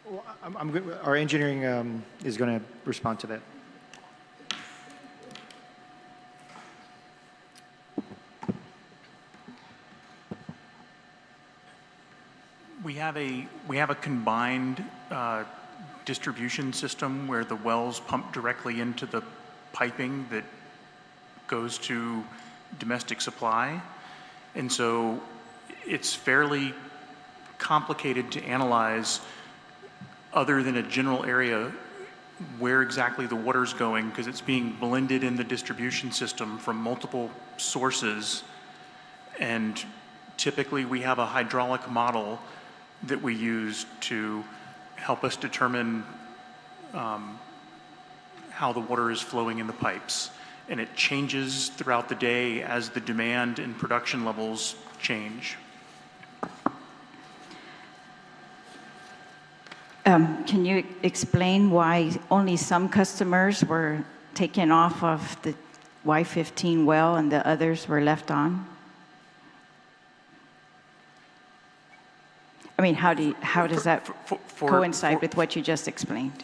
Well, I'm good. Our engineering is going to respond to that. We have a combined distribution system where the wells pump directly into the piping that goes to domestic supply. And so it's fairly complicated to analyze other than a general area where exactly the water's going, because it's being blended in the distribution system from multiple sources. And typically we have a hydraulic model that we use to help us determine how the water is flowing in the pipes. And it changes throughout the day as the demand and production levels change. Can you explain why only some customers were taken off of the Y15 well and the others were left on? I mean, how does that coincide with what you just explained?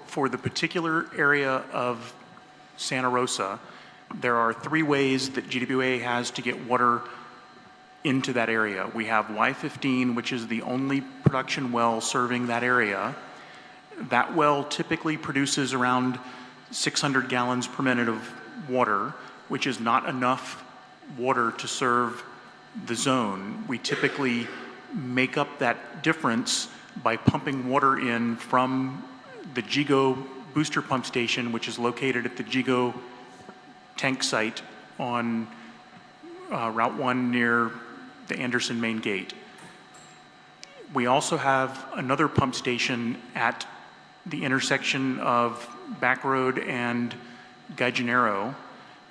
For the particular area of Santa Rosa, there are 3 ways that GWA has to get water into that area. We have Y15, which is the only production well serving that area. That well typically produces around 600 gallons per minute of water, which is not enough water to serve the zone. We typically make up that difference by pumping water in from the GIGO booster pump station, which is located at the GIGO tank site on Route 1 near the Anderson main gate. We also have another pump station at the intersection of Back Road and Gallinero.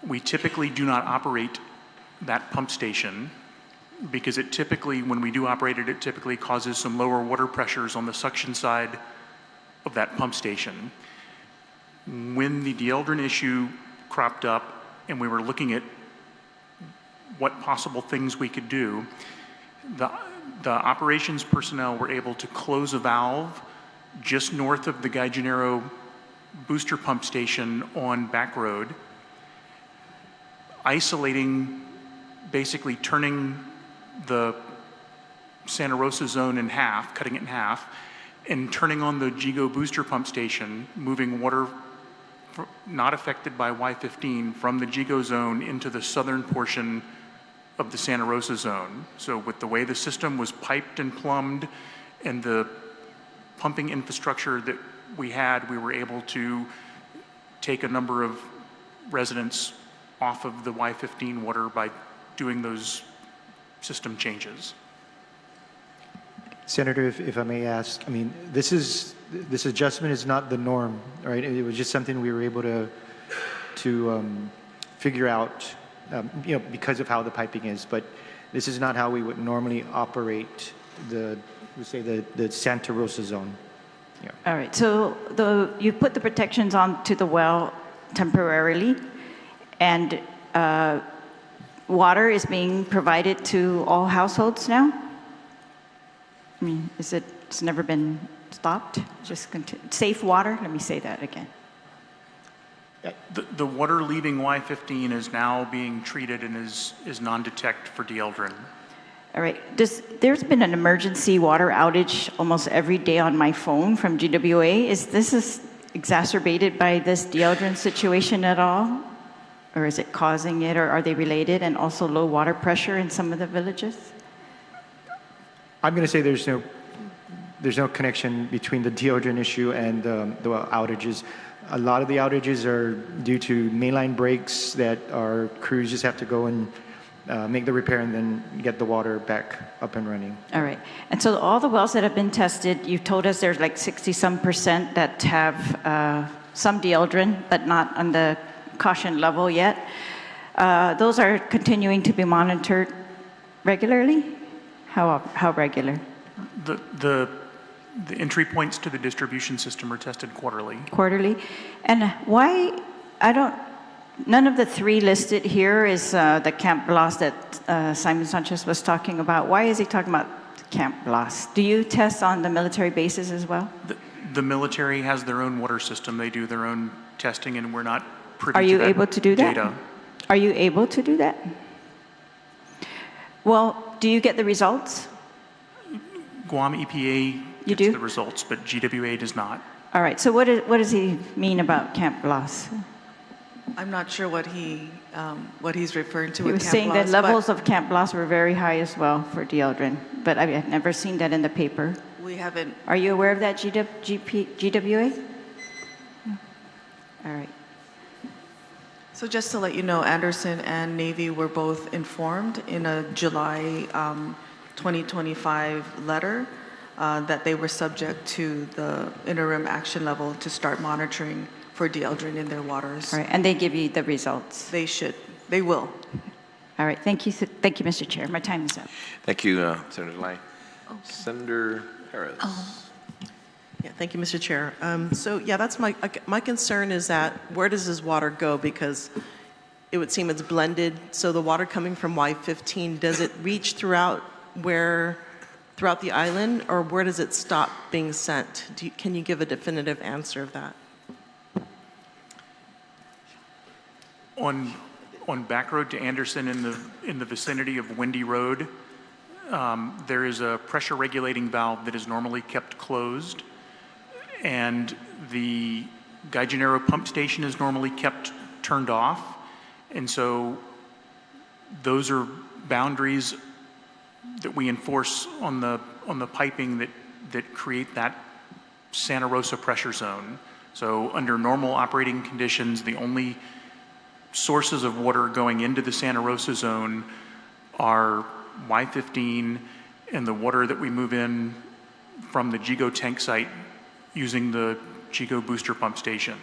We typically do not operate that pump station because it typically, when we do operate it, it typically causes some lower water pressures on the suction side of that pump station. When the Dieldrin issue cropped up and we were looking at what possible things we could do, the operations personnel were able to close a valve just north of the Gallinero booster pump station on Back Road, isolating, basically turning the Santa Rosa zone in half, cutting it in half, and turning on the GIGO booster pump station, moving water not affected by Y15 from the GIGO zone into the southern portion of the Santa Rosa zone. So with the way the system was piped and plumbed and the pumping infrastructure that we had, we were able to take a number of residents off of the Y15 water by doing those system changes. Senator, if I may ask, I mean, this adjustment is not the norm, right? It was just something we were able to figure out, because of how the piping is. But this is not how we would normally operate the Santa Rosa zone. Yeah. All right. So you put the protections onto the well temporarily, and water is being provided to all households now? I mean, it's never been stopped? Just safe water? Let me say that again. The water leaving Y15 is now being treated and is non-detect for Dieldrin. All right. There's been an emergency water outage almost every day on my phone from GWA. Is this exacerbated by this Dieldrin situation at all? Or is it causing it, or are they related? And also low water pressure in some of the villages? I'm going to say there's no connection between the Dieldrin issue and the outages. A lot of the outages are due to mainline breaks that our crews just have to go and make the repair and then get the water back up and running. All right. And so all the wells that have been tested, you told us there's like 60-some% that have some Dieldrin, but not on the caution level yet. Those are continuing to be monitored regularly? How regular? The entry points to the distribution system are tested quarterly. Quarterly? And why, none of the 3 listed here is the Camp Blas that Simon Sanchez was talking about. Why is he talking about Camp Blas. Do you test on the military bases as well? The military has their own water system. They do their own testing, and we're not privy Are to you that able to do that? data. Are you able to do that? Well, do you get the results? Guam EPA You gets do? the results, but GWA does not. All right, so what does he mean about Camp Blas? I'm not sure what he's referring to He with was Camp saying that Blas, levels of Camp Blas were very high as well for deodorant, but I've never seen that in the paper. we haven't. Are you aware of that, GWA? All right. So just to let you know, Anderson and Navy were both informed in a July 2025 letter that they were subject to the interim action level to start monitoring for deodorant in their waters. All right, and they give you the results. They will. All right, thank you, Mr. Chair. My time is up. Thank you, Senator Lai. Senator Harris. Yeah, thank you, Mr. Chair. So yeah, that's my concern is that where does this water go? Because it would seem it's blended. So the water coming from Y15, does it reach throughout the island, or where does it stop being sent? Can you give a definitive answer of that? On back road to Anderson in the vicinity of Windy Road, there is a pressure regulating valve that is normally kept closed, and the Gaijanero pump station is normally kept turned off, and so those are boundaries that we enforce on the piping that create that Santa Rosa pressure zone. So under normal operating conditions, the only sources of water going into the Santa Rosa zone are Y15 and the water that we move in from the GIGO tank site using the GIGO booster pump station.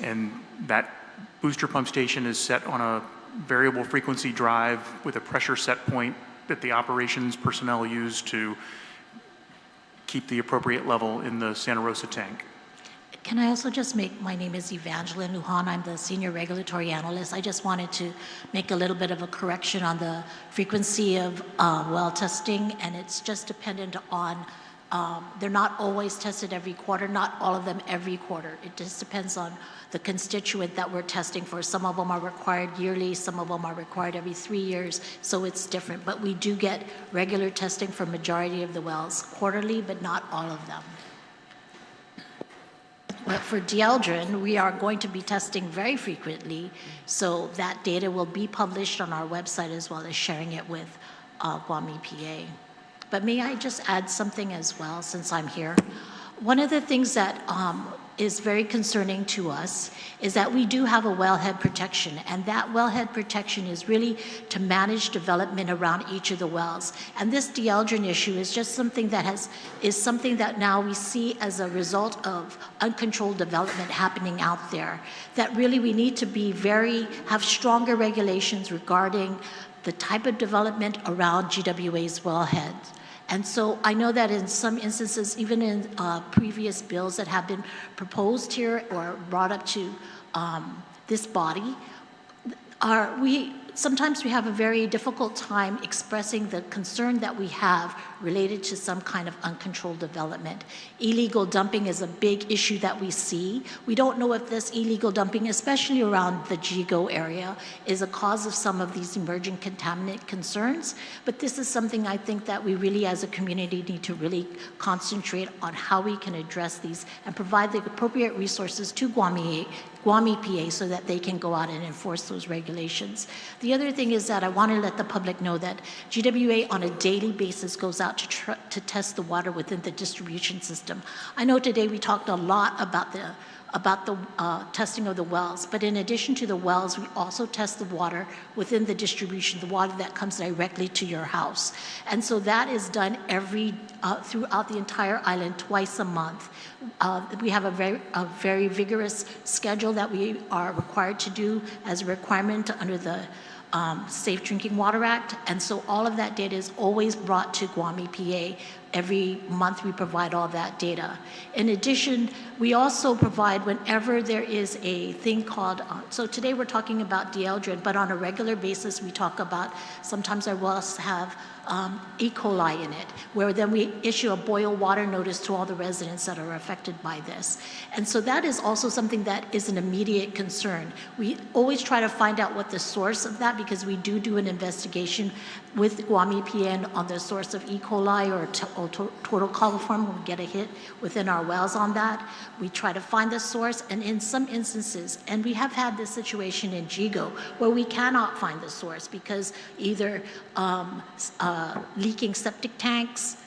And that booster pump station is set on a variable frequency drive with a pressure set point that the operations personnel use to keep the appropriate level in the Santa Rosa tank. Can I also just my name is Evangeline Lujan, I'm the Senior Regulatory Analyst. I just wanted to make a little bit of a correction on the frequency of well testing, and it's just dependent on, they're not always tested every quarter, not all of them every quarter. It just depends on the constituent that we're testing for. Some of them are required yearly, some of them are required every 3 years, so it's different. But we do get regular testing for majority of the wells quarterly, but not all of them. But for deodorant, we are going to be testing very frequently, so that data will be published on our website as well as sharing it with Guam EPA. But may I just add something as well, since I'm here? One of the things that is very concerning to us is that we do have a wellhead protection, and that wellhead protection is really to manage development around each of the wells. And this deodorant issue is just something that is something that now we see as a result of uncontrolled development happening out there, that really we need to have stronger regulations regarding the type of development around GWA's wellheads. And so I know that in some instances, even in previous bills that have been proposed here or brought up to this body, sometimes we have a very difficult time expressing the concern that we have related to some kind of uncontrolled development. Illegal dumping is a big issue that we see. We don't know if this illegal dumping, especially around the GIGO area, is a cause of some of these emerging contaminant concerns. But this is something I think that we really as a community need to really concentrate on how we can address these and provide the appropriate resources to Guam EPA so that they can go out and enforce those regulations. The other thing is that I want to let the public know that GWA on a daily basis goes out to test the water within the distribution system. I know today we talked a lot about the testing of the wells, but in addition to the wells, we also test the water within the distribution, the water that comes directly to your house. And so that is done throughout the entire island twice a month. We have a very vigorous schedule that we are required to do as a requirement under the Safe Drinking Water Act, and so all of that data is always brought to Guam EPA every month we provide all that data. In addition, we also provide whenever there is a thing called, so today we're talking about deodorant, but on a regular basis we talk about, sometimes our wells have E. coli in it, where then we issue a boil water notice to all the residents that are affected by this. And so that is also something that is an immediate concern. We always try to find out what the source of that, because we do an investigation with Guam EPA on the source of E. coli or total coliform. When we get a hit within our wells on that, we try to find the source, and in some instances, and we have had this situation in Jigo, where we cannot find the source because either leaking septic tanks,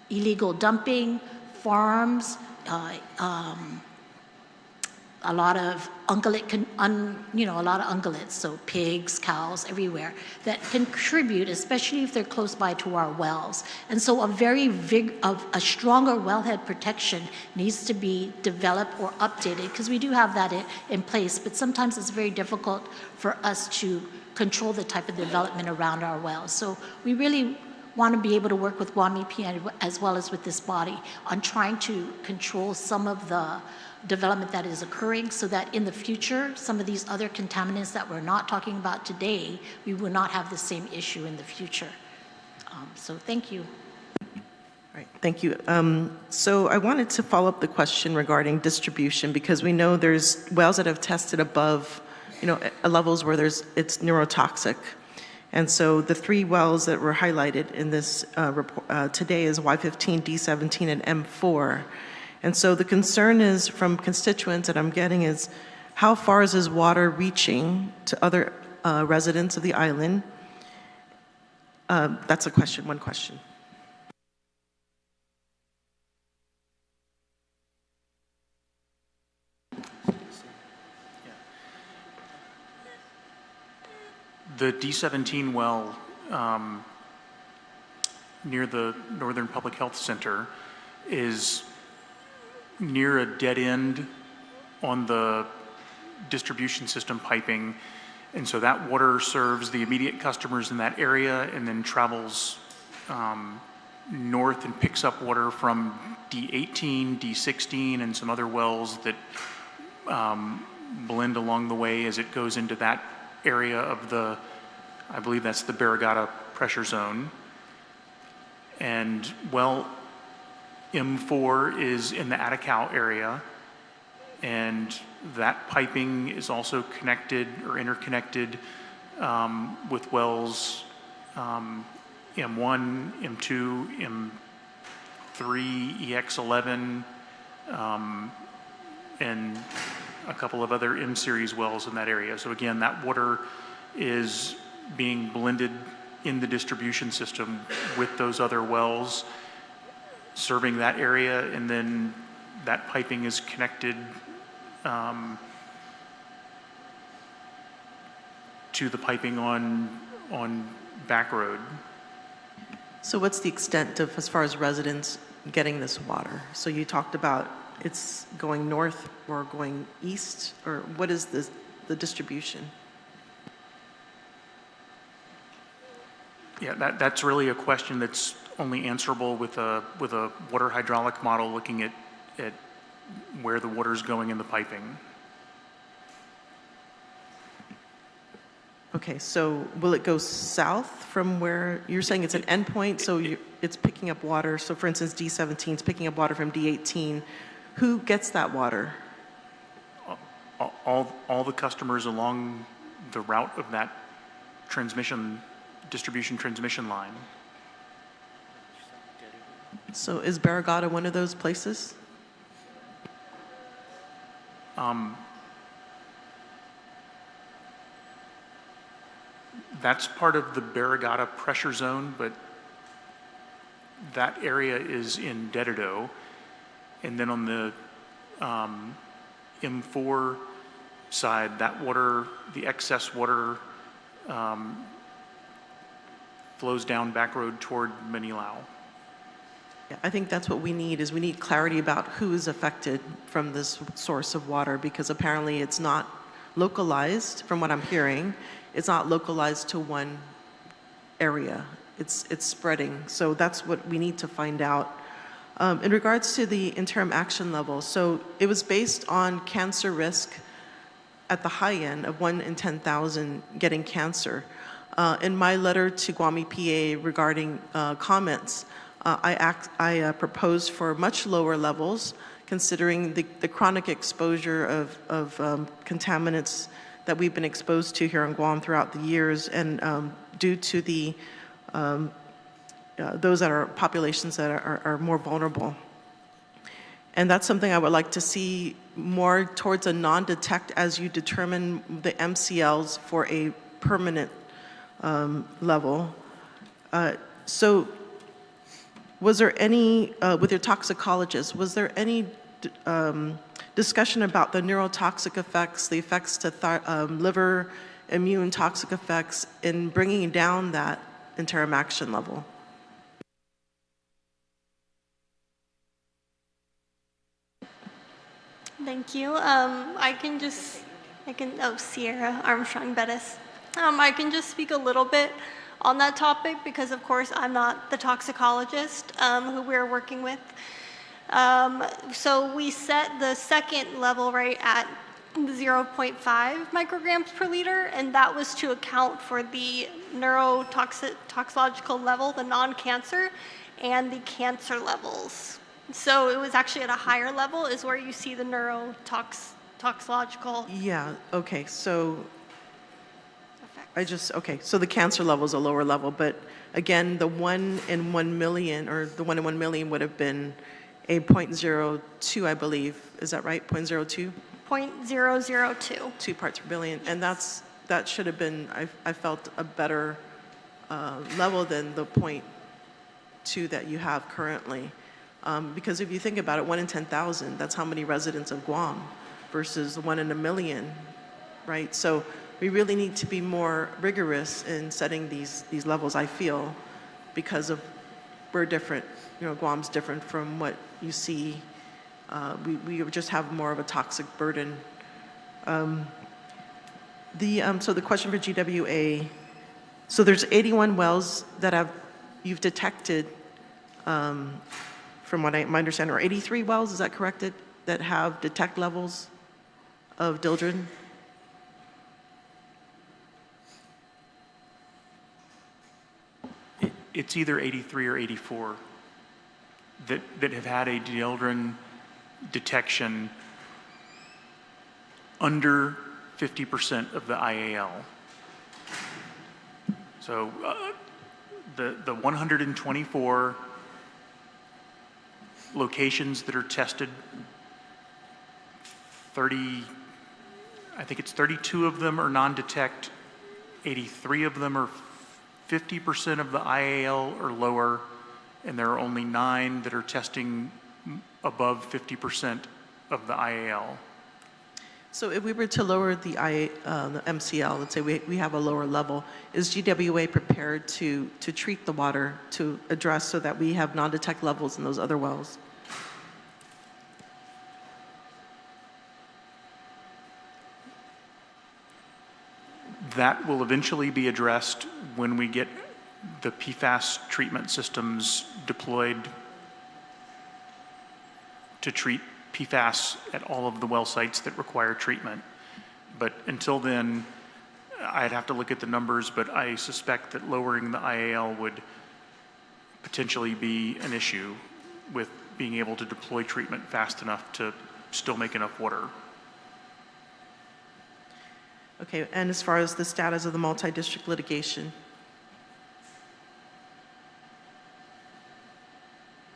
illegal dumping, farms, a lot of ungulate, a lot of ungulates, so pigs, cows, everywhere, that contribute, especially if they're close by to our wells. And so a stronger wellhead protection needs to be developed or updated, because we do have that in place, but sometimes it's very difficult for us to control the type of development around our wells. So we really want to be able to work with Guam EPA as well as with this body on trying to control some of the development that is occurring, so that in the future, some of these other contaminants that we're not talking about today, we will not have the same issue in the future. So thank you. All right, thank you. So I wanted to follow up the question regarding distribution, because we know there's wells that have tested above, levels where it's neurotoxic. And so the 3 wells that were highlighted in this report today is Y15, D17, and M4. And so the concern is from constituents that I'm getting is, how far is this water reaching to other residents of the island? That's a question, one question. The D17 well near the Northern Public Health Center is near a dead end on the distribution system piping, and so that water serves the immediate customers in that area and then travels north and picks up water from D18, D16, and some other wells that blend along the way as it goes into that area of the, I believe that's the Barragata pressure zone. And well, M4 is in the Atacao area, and that piping is also connected or interconnected with wells M1, M2, M3, EX11, and a couple of other M-series wells in that area. So again, that water is being blended in the distribution system with those other wells serving that area, and then that piping is connected to the piping on back road. So what's the extent of, as far as residents getting this water? So you talked about it's going north or going east, or what is the distribution? Yeah, that's really a question that's only answerable with a water hydraulic model looking at where the water is going in the piping. Okay, so will it go south from where you're saying it's an endpoint? So it's picking up water. So for instance, D17 is picking up water from D18. Who gets that water? All the customers along the route of that distribution transmission line. So is Barragata one of those places? That's part of the Barragata pressure zone, but that area is in Dedido. And then on the M4 side, that water, the excess water, flows down back road toward Manilao. Yeah, I think that's what we need, is we need clarity about who is affected from this source of water, because apparently it's not localized, from what I'm hearing. It's not localized to one area. it's spreading. So that's what we need to find out. In regards to the interim action level, so it was based on cancer risk at the high end of 1 in 10,000 getting cancer. In my letter to Guam EPA regarding comments, I proposed for much lower levels, considering the chronic exposure of contaminants that we've been exposed to here in Guam throughout the years, and due to the those that are populations that are more vulnerable. And that's something I would like to see more towards a non-detect as you determine the MCLs for a permanent level. So was there any, with your toxicologist, was there any discussion about the neurotoxic effects, the effects to liver, immune toxic effects in bringing down that interim action level? Thank you. Sierra Armstrong Bettis. I can just speak a little bit on that topic because, of course, I'm not the toxicologist who we're working with. So we set the second level right at 0.5 micrograms per liter, and that was to account for the neurotoxicological level, the non-cancer, and the cancer levels. So it was actually at a higher level is where you see the neurotoxicological. Yeah, okay, so effects. So the cancer level is a lower level, but again, the 1 in 1 million, or the 1 in 1 million would have been a 0.02, I believe. Is that right, 0.02? 0.002. 2 parts per billion, and that should have been, I felt, a better level than the 0.2 that you have currently. Because if you think about it, 1 in 10,000, that's how many residents of Guam versus 1 in a million, right? So we really need to be more rigorous in setting these levels, I feel, because we're different. You know, Guam's different from what you see. We just have more of a toxic burden. So the question for GWA, so there's 81 wells that you've detected, from what my understanding, or 83 wells, is that corrected, that have detect levels of dildrin? It's either 83 or 84 that have had a dieldrin detection under 50% of the IAL. So the 124 locations that are tested, I think it's 32 of them are non-detect, 83 of them are 50% of the IAL or lower, and there are only 9 that are testing above 50% of the IAL. So if we were to lower the MCL, let's say we have a lower level, is GWA prepared to treat the water to address so that we have non-detect levels in those other wells? That will eventually be addressed when we get the PFAS treatment systems deployed to treat PFAS at all of the well sites that require treatment. But until then, I'd have to look at the numbers, but I suspect that lowering the IAL would potentially be an issue with being able to deploy treatment fast enough to still make enough water. Okay, and as far as the status of the multi-district litigation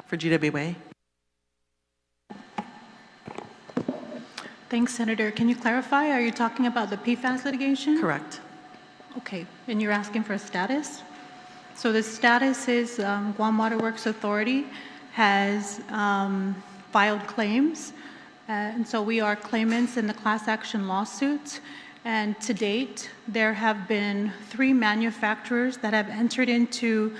for GWA? Thanks, Senator. Can you clarify? Are you talking about the PFAS litigation? Correct. Okay, and you're asking for a status? So the status is Guam Water Works Authority has filed claims, and so we are claimants in the class action lawsuit. And to date, there have been 3 manufacturers that have entered into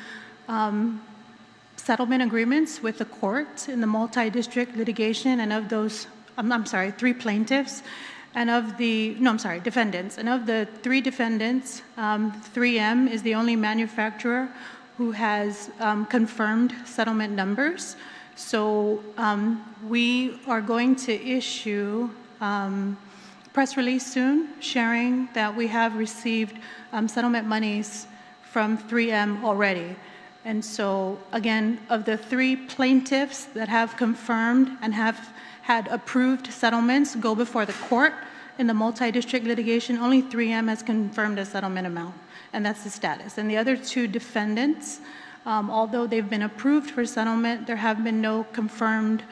settlement agreements with the court in the multi-district litigation, and of those, I'm sorry, 3 plaintiffs, and of the, defendants. And of the 3 defendants, 3M is the only manufacturer who has confirmed settlement numbers. So we are going to issue press release soon sharing that we have received settlement monies from 3M already. And so again, of the 3 plaintiffs that have confirmed and have had approved settlements go before the court in the multi-district litigation, only 3M has confirmed a settlement amount, and that's the status. And the other 2 defendants, although they've been approved for settlement, there have been no confirmed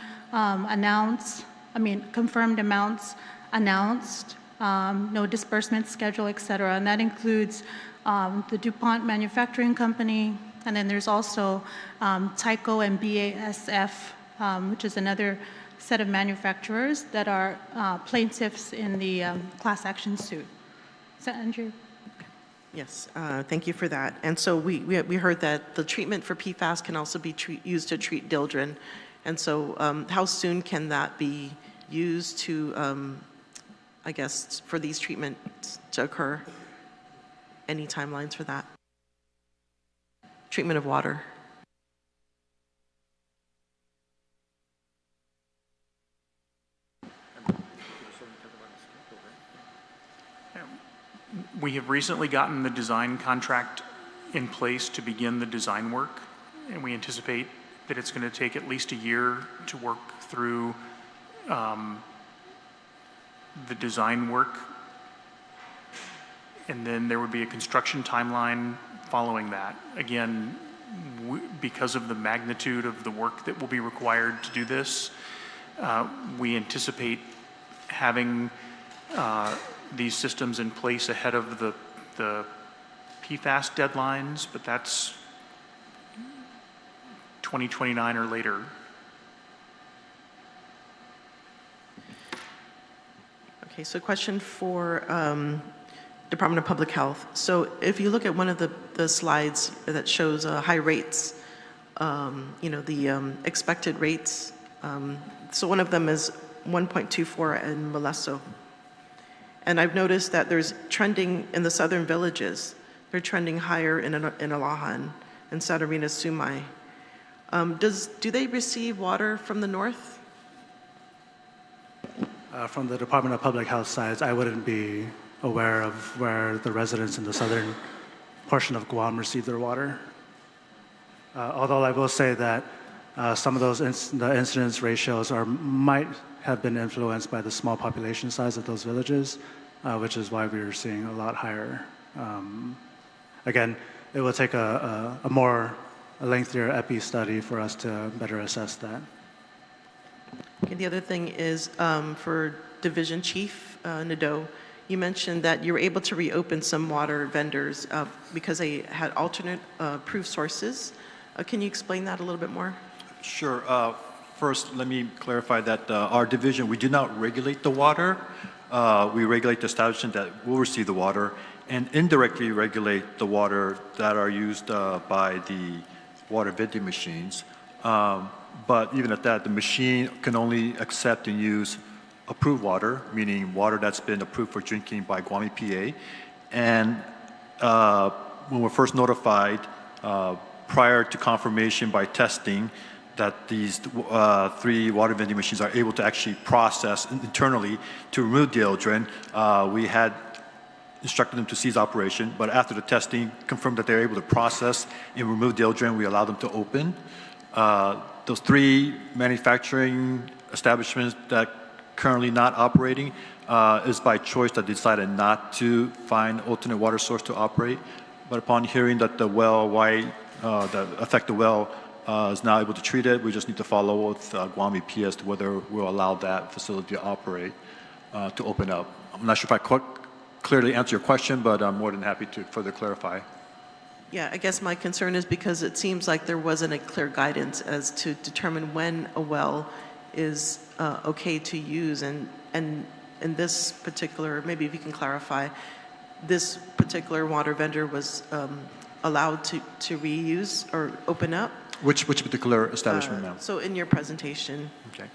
confirmed amounts announced, no disbursement schedule, et cetera. And that includes the DuPont Manufacturing Company, and then there's also Tyco and BASF, which is another set of manufacturers that are plaintiffs in the class action suit. Is that Andrew? Yes, thank you for that. And so we heard that the treatment for PFAS can also be used to treat dieldrin. And so how soon can that be used to, I guess, for these treatments to occur? Any timelines for that? Treatment of water. We have recently gotten the design contract in place to begin the design work, and we anticipate that it's going to take at least a year to work through the design work, and then there would be a construction timeline following that. Again, because of the magnitude of the work that will be required to do this, we anticipate having these systems in place ahead of the PFAS deadlines, but that's 2029 or later. Okay, so question for Department of Public Health. So if you look at one of the slides that shows high rates, the expected rates, so one of them is 1.24 in Molesto. And I've noticed that there's trending in the southern villages. They're trending higher in Alahan and Satarina Sumai. Do they receive water from the north? From the Department of Public Health side, I wouldn't be aware of where the residents in the southern portion of Guam receive their water. Although I will say that some of those the incidence ratios might have been influenced by the small population size of those villages, which is why we were seeing a lot higher. Again, it will take a lengthier epi study for us to better assess that. Okay, the other thing is for Division Chief Nadeau, you mentioned that you were able to reopen some water vendors because they had alternate approved sources. Can you explain that a little bit more? Sure. First, let me clarify that our division, we do not regulate the water. We regulate the establishment that will receive the water and indirectly regulate the water that are used by the water vending machines. But even at that, the machine can only accept and use approved water, meaning water that's been approved for drinking by Guam EPA. And when we're first notified, prior to confirmation by testing, that these 3 water vending machines are able to actually process internally to remove dieldrin. We had instructed them to cease operation, but after the testing confirmed that they're able to process and remove dieldrin, we allowed them to open. Those 3 manufacturing establishments that currently not operating is by choice that decided not to find alternate water source to operate. But upon hearing that the well, that affected well, is now able to treat it. We just need to follow with Guam EPA as to whether we'll allow that facility to operate, to open up. I'm not sure if I clearly answer your question, but I'm more than happy to further clarify. Yeah, I guess my concern is because it seems like there wasn't a clear guidance as to determine when a well is okay to use. And in this particular, maybe if you can clarify, this particular water vendor was allowed to reuse or open up? Which particular establishment, ma'am? So in your presentation. Okay.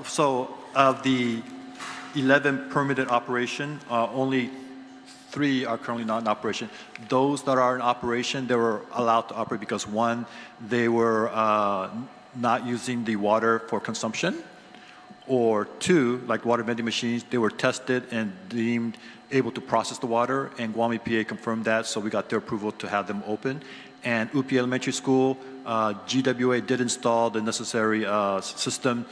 So of the 11 permitted operation, only 3 are currently not in operation. Those that are in operation, they were allowed to operate because one, they were not using the water for consumption, or two, like water vending machines, they were tested and deemed able to process the water, and Guam EPA confirmed that, so we got their approval to have them open. And UP Elementary School, GWA did install the necessary system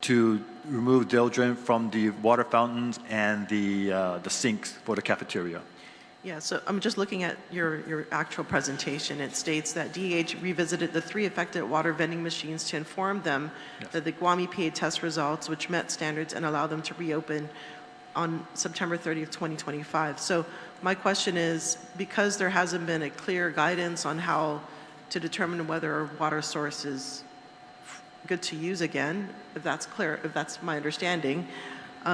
to remove deodorant from the water fountains and the sinks for the cafeteria. Yeah, so I'm just looking at your actual presentation. It states that DEH revisited the 3 affected water vending machines to inform them that the Guam EPA test results, which met standards, and allow them to reopen on September 30th, 2025. So my question is, because there hasn't been a clear guidance on how to determine whether a water source is good to use again, if that's clear, if that's my understanding,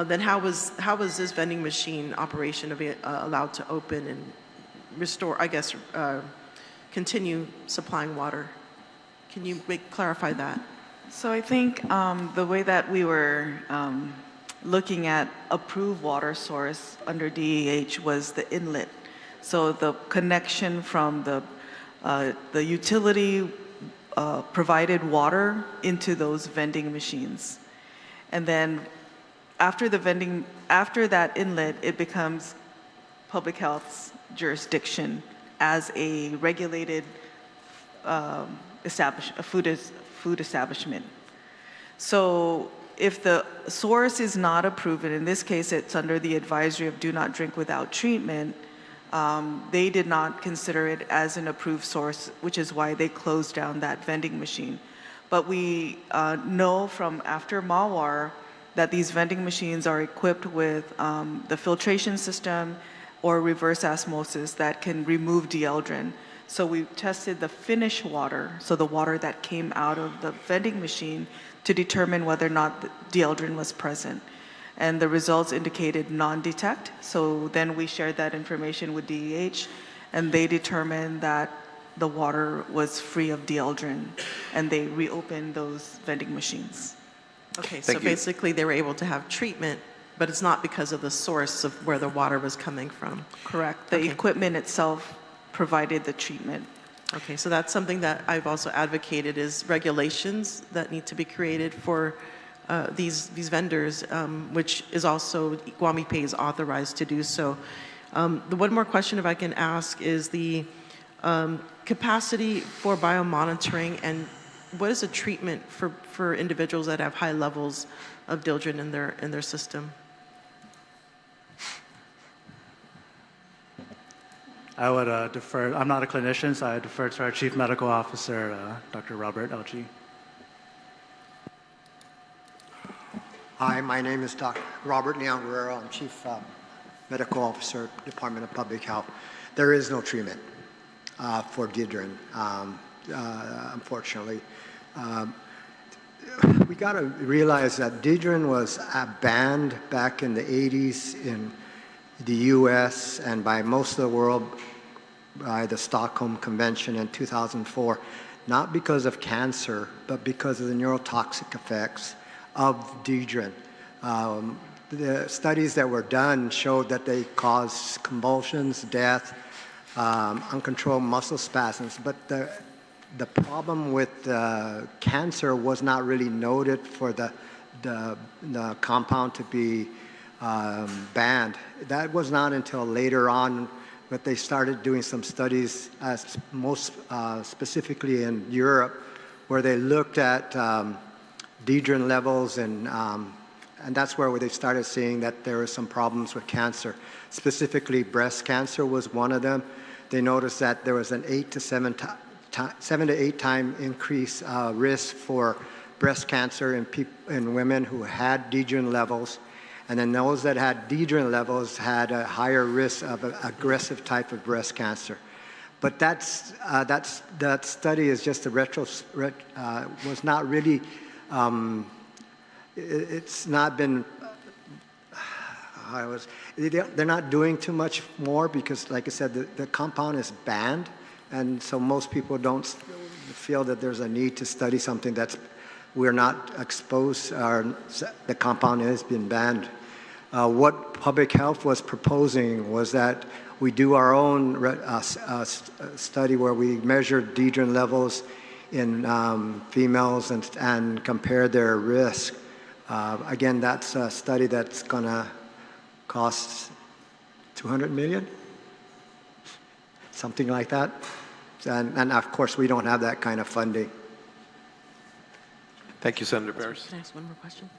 then how was this vending machine operation allowed to open and restore, I guess, continue supplying water? Can you clarify that? So I think the way that we were looking at approved water source under DEH was the inlet. So the connection from the utility provided water into those vending machines. And then after that inlet, it becomes public health's jurisdiction as a regulated food establishment. So if the source is not approved, and in this case it's under the advisory of do not drink without treatment, they did not consider it as an approved source, which is why they closed down that vending machine. But we know from after Mawar that these vending machines are equipped with the filtration system or reverse osmosis that can remove deodorant. So we tested the finished water, so the water that came out of the vending machine, to determine whether or not the deodorant was present. And the results indicated non-detect. So then we shared that information with DEH, and they determined that the water was free of deodorant, and they reopened those vending machines. Okay, so basically they were able to have treatment, but it's not because of the source of where the water was coming from. Correct. The equipment itself provided the treatment. Okay, so that's something that I've also advocated, is regulations that need to be created for these vendors, which is also Guam EPA is authorized to do so. The one more question, if I can ask, is the capacity for biomonitoring, and what is the treatment for individuals that have high levels of deodorant in their system? I would defer. I'm not a clinician, so I defer to our Chief Medical Officer, Dr. Robert Elchi. Hi, my name is Dr. Robert Leon Guerrero. I'm Chief Medical Officer, Department of Public Health. There is no treatment for deodorant, unfortunately. We got to realize that deodorant was banned back in the 80s in the US and by most of the world by the Stockholm Convention in 2004, not because of cancer, but because of the neurotoxic effects of deodorant. The studies that were done showed that they cause convulsions, death, uncontrolled muscle spasms, but the problem with cancer was not really noted for the compound to be banned. That was not until later on that they started doing some studies, most specifically in Europe, where they looked at deodorant levels, and that's where they started seeing that there were some problems with cancer. Specifically, breast cancer was one of them. They noticed that there was an 7 to 8 time increase risk for breast cancer in women who had deodorant levels. And then those that had deodorant levels had a higher risk of an aggressive type of breast cancer. But that study is just was not really, it's not been, they're not doing too much more because, like I said, the compound is banned. And so most people don't feel that there's a need to study something we're not exposed, or the compound has been banned. What public health was proposing was that We do our own study where we measure dedrin levels in females and compare their risk. Again, that's a study that's going to cost $200 million, something like that. And of course, we don't have that kind of funding. Thank you, Senator Barris. Can I ask one more question?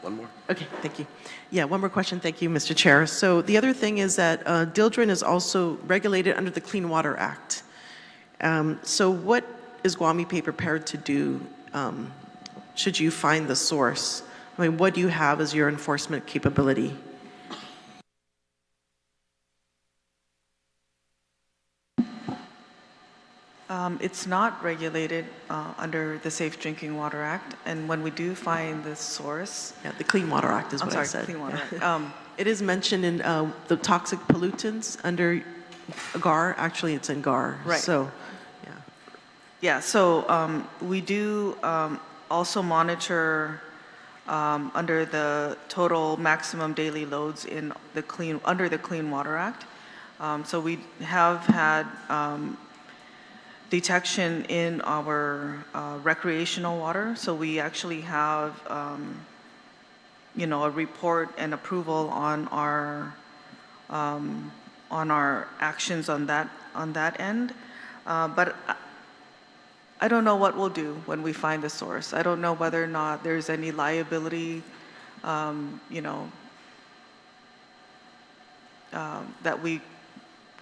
One more. Okay, thank you. Yeah, one more question. Thank you, Mr. Chair. So the other thing is that dildrin is also regulated under the Clean Water Act. So what is Guam EPA prepared to do should you find the source? I mean, what do you have as your enforcement capability? It's not regulated under the Safe Drinking Water Act, and when we do find the source... Yeah, the Clean Water Act is what I said. Clean Water Act. It is mentioned in the toxic pollutants under GAR. Actually, it's in GAR. Right. So, yeah. Yeah, so we do also monitor under the total maximum daily loads in the under the Clean Water Act. So we have had detection in our recreational water. So we actually have, a report and approval on our actions on that end. But I don't know what we'll do when we find the source. I don't know whether or not there's any liability, that we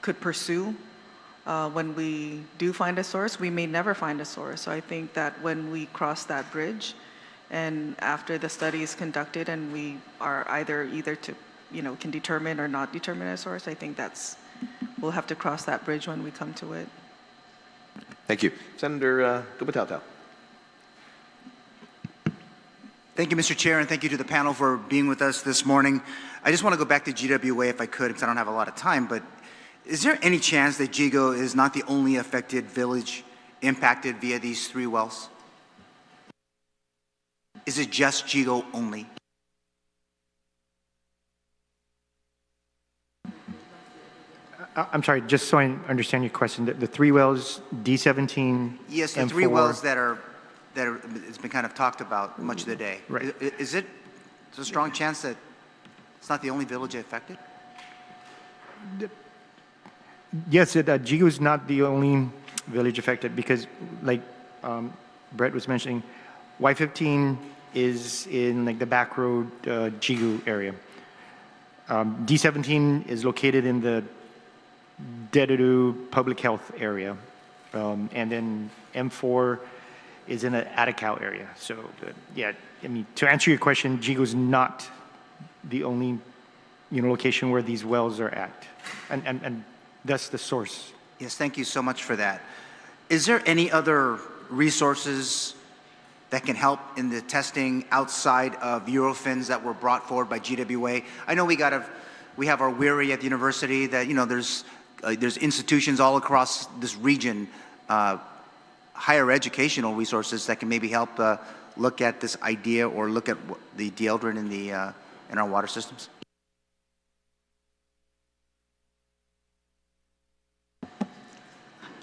could pursue. When we do find a source, we may never find a source. So I think that when we cross that bridge, and after the study is conducted, and we are either to, can determine or not determine a source, I think we'll have to cross that bridge when we come to it. Thank you. Senator Gubatauta. Thank you, Mr. Chair, and thank you to the panel for being with us this morning. I just want to go back to GWA if I could, because I don't have a lot of time, but is there any chance that Jigo is not the only affected village impacted via these 3 wells? Is it just Jigo only? I'm sorry, just so I understand your question. The 3 wells, D17, yes, the M4, 3 wells that are it's been kind of talked about much of the day. Right. Is it a strong chance that it's not the only village affected? Yes, Jigo is not the only village affected because, like Brett was mentioning, Y15 is in like the back road Jigo area. D17 is located in the Dedadu public health area, and then M4 is in the Atacao area. So, yeah, I mean, to answer your question, Jigo is not the only location where these wells are at, and that's the source. Yes, thank you so much for that. Is there any other resources that can help in the testing outside of Eurofins that were brought forward by GWA? I know we have our WERI at the university that, there's institutions all across this region, higher educational resources that can maybe help look at this idea or look at the deodorant in our water systems.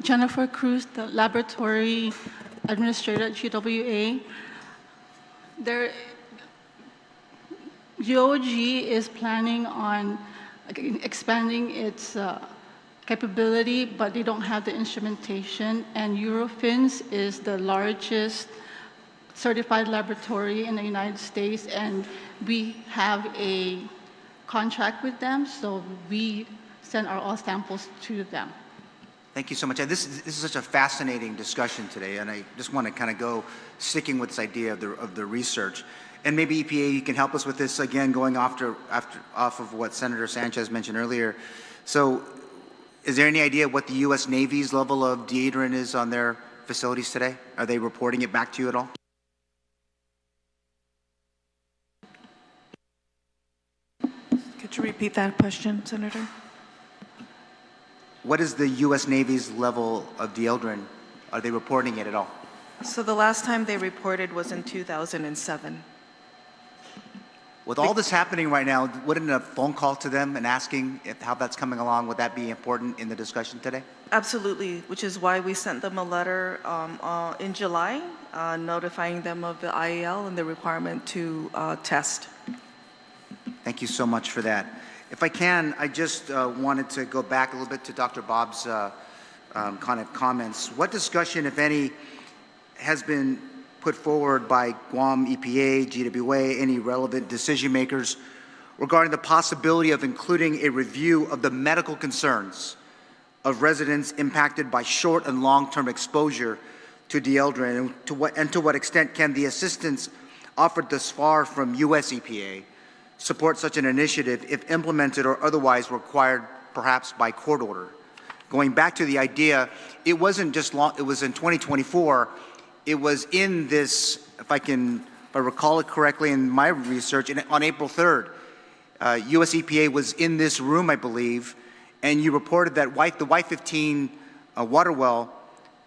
Jennifer Cruz, the laboratory administrator at GWA. GOG is planning on expanding its capability, but they don't have the instrumentation. And Eurofins is the largest certified laboratory in the United States, and we have a contract with them, so we send all samples to them. Thank you so much. This is such a fascinating discussion today, and I just want to kind of go sticking with this idea of the research. And maybe EPA, you can help us with this again, going off of what Senator Sanchez mentioned earlier. So is there any idea what the U.S. Navy's level of deodorant is on their facilities today? Are they reporting it back to you at all? Could you repeat that question, Senator? What is the U.S. Navy's level of deodorant? Are they reporting it at all? So the last time they reported was in 2007. With all this happening right now, wouldn't a phone call to them and asking how that's coming along, would that be important in the discussion today? Absolutely, which is why we sent them a letter in July notifying them of the IEL and the requirement to test. Thank you so much for that. If I can, I just wanted to go back a little bit to Dr. Bob's kind of comments. What discussion, if any, has been put forward by Guam EPA, GWA, any relevant decision makers regarding the possibility of including a review of the medical concerns of residents impacted by short and long-term exposure to dieldrin, and to what extent can the assistance offered thus far from U.S. EPA support such an initiative if implemented or otherwise required perhaps by court order? Going back to the idea, it wasn't just long, it was in 2024, it was in this, if I recall it correctly in my research, on April 3rd, US EPA was in this room, I believe, and you reported that the Y15 water well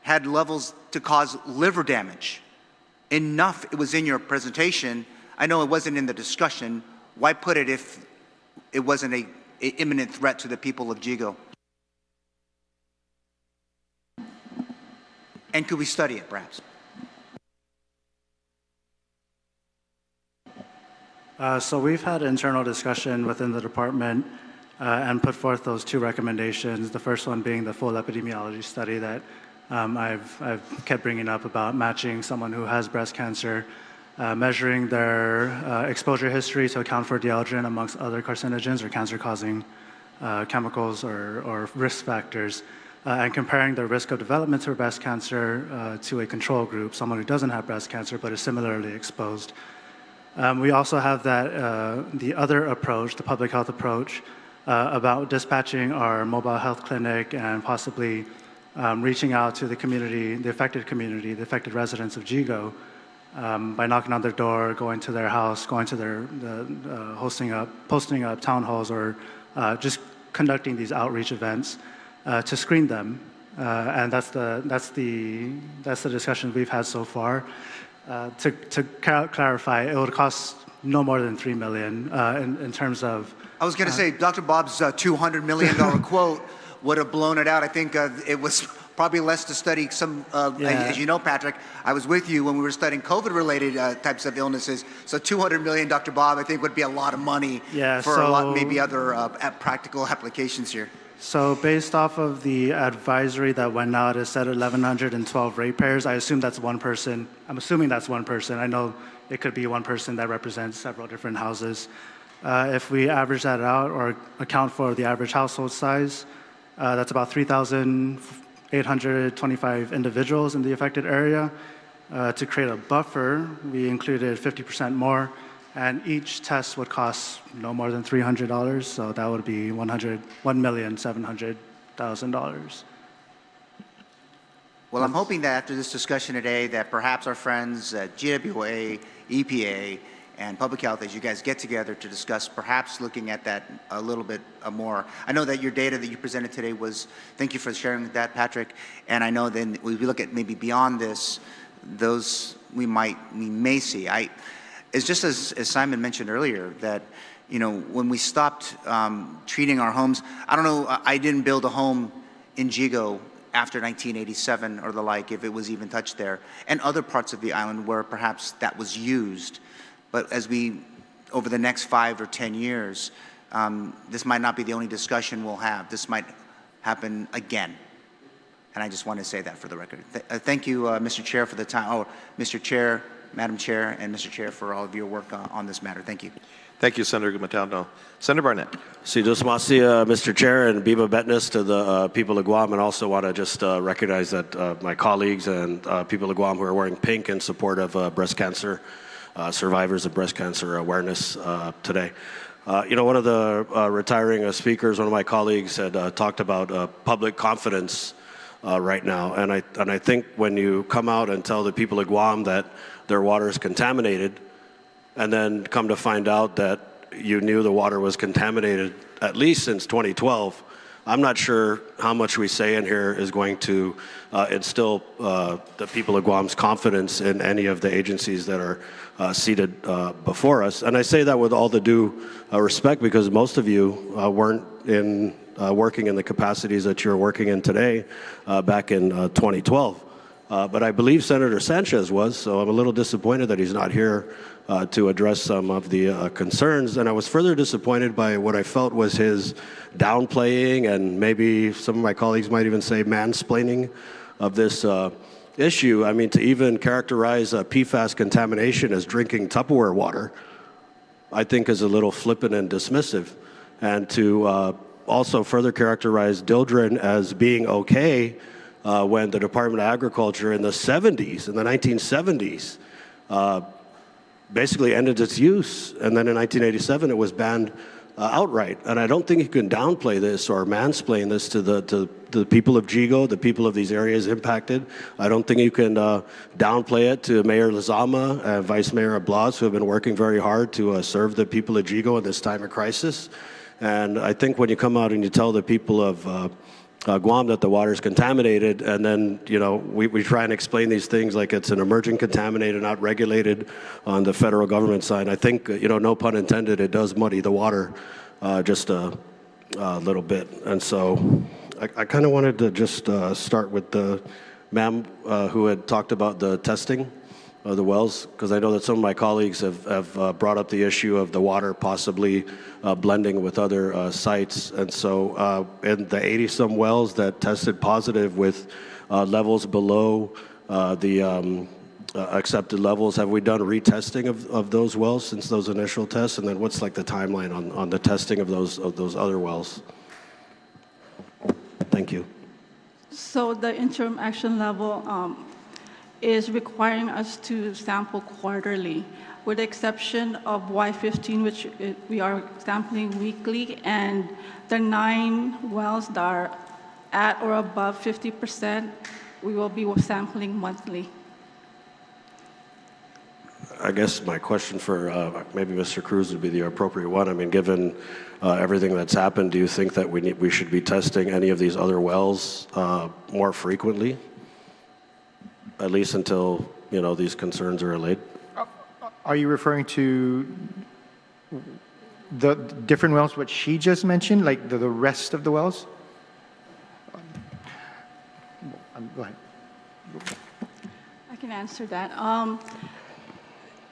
had levels to cause liver damage. Enough, it was in your presentation. I know it wasn't in the discussion. Why put it if it wasn't an imminent threat to the people of Jigo? And could we study it, perhaps? So we've had internal discussion within the department and put forth those two recommendations. The first one being the full epidemiology study that I've kept bringing up about matching someone who has breast cancer, measuring their exposure history to account for dieldrin amongst other carcinogens or cancer-causing chemicals or risk factors, and comparing the risk of development to breast cancer to a control group, someone who doesn't have breast cancer but is similarly exposed. We also have the other approach, the public health approach, about dispatching our mobile health clinic and possibly reaching out to the community, the affected residents of Jigo, by knocking on their door, going to their house, going to their posting up town halls, or just conducting these outreach events to screen them. And that's the discussion we've had so far. To clarify, it would cost no more than $3 million in terms of. I was going to say, Dr. Bob's $200 million quote would have blown it out. I think it was probably less to study some, as you know, Patrick, I was with you when we were studying COVID-related types of illnesses. So $200 million, Dr. Bob, I think would be a lot of money for a lot, maybe other practical applications here. So based off of the advisory that went out, it said 1,112 ratepayers. I assume that's one person. I'm assuming that's one person. I know it could be one person that represents several different houses. If we average that out or account for the average household size, that's about 3,825 individuals in the affected area. To create a buffer, we included 50% more, and each test would cost no more than $300, so that would be $1,700,000. Well, I'm hoping that after this discussion today that perhaps our friends at GWA, EPA, and Public Health, as you guys get together to discuss perhaps looking at that a little bit more. I know that your data that you presented today was, thank you for sharing that, Patrick, and I know then we look at maybe beyond this, those we may see. It's just as Simon mentioned earlier that, you know, when we stopped treating our homes, I don't know, I didn't build a home in Jigo after 1987 or the like, if it was even touched there, and other parts of the island where perhaps that was used. But as we, over the next 5 or 10 years, this might not be the only discussion we'll have. This might happen again. And I just want to say that for the record. Thank you, Mr. Chair, for the time. Oh, Mr. Chair, Madam Chair, and Mr. Chair for all of your work on this matter. Thank you. Thank you, Senator Matalno. Senator Barnett. Mr. Chair, and Biba Betness to the people of Guam, and also want to just recognize that my colleagues and people of Guam who are wearing pink in support of breast cancer, survivors of breast cancer awareness today. You know, one of the retiring speakers, one of my colleagues had talked about public confidence right now, and I think when you come out and tell the people of Guam that their water is contaminated, and then come to find out that you knew the water was contaminated at least since 2012, I'm not sure how much we say in here is going to instill the people of Guam's confidence in any of the agencies that are seated before us. And I say that with all the due respect, because most of you weren't working in the capacities that you're working in today back in 2012. But I believe Senator Sanchez was, so I'm a little disappointed that he's not here to address some of the concerns. And I was further disappointed by what I felt was his downplaying, and maybe some of my colleagues might even say mansplaining of this issue. I mean, to even characterize PFAS contamination as drinking Tupperware water, I think is a little flippant and dismissive. And to also further characterize Dildren as being okay when the Department of Agriculture in the 1970s, basically ended its use. And then in 1987, it was banned outright. And I don't think you can downplay this or mansplain this to the people of Jigo, the people of these areas impacted. I don't think you can downplay it to Mayor Lezama and Vice Mayor Blas, who have been working very hard to serve the people of Jigo in this time of crisis. And I think when you come out and you tell the people of Guam that the water is contaminated, and then we try and explain these things like it's an emerging contaminated, not regulated on the federal government side. I think no pun intended, it does muddy the water just a little bit. And so I kind of wanted to just start with the ma'am who had talked about the testing of the wells, because I know that some of my colleagues have brought up the issue of the water possibly blending with other sites. And so in the 80-some wells that tested positive with levels below the accepted levels, have we done retesting of those wells since those initial tests? And then what's like the timeline on the testing of those other wells? Thank you. So the interim action level is requiring us to sample quarterly, with the exception of Y15, which we are sampling weekly, and the 9 wells that are at or above 50%, we will be sampling monthly. I guess my question for maybe Mr. Cruz would be the appropriate one. I mean, given everything that's happened, do you think that we should be testing any of these other wells more frequently? At least until, these concerns are allayed? Are you referring to the different wells, what she just mentioned, like the rest of the wells? Go ahead. I can answer that.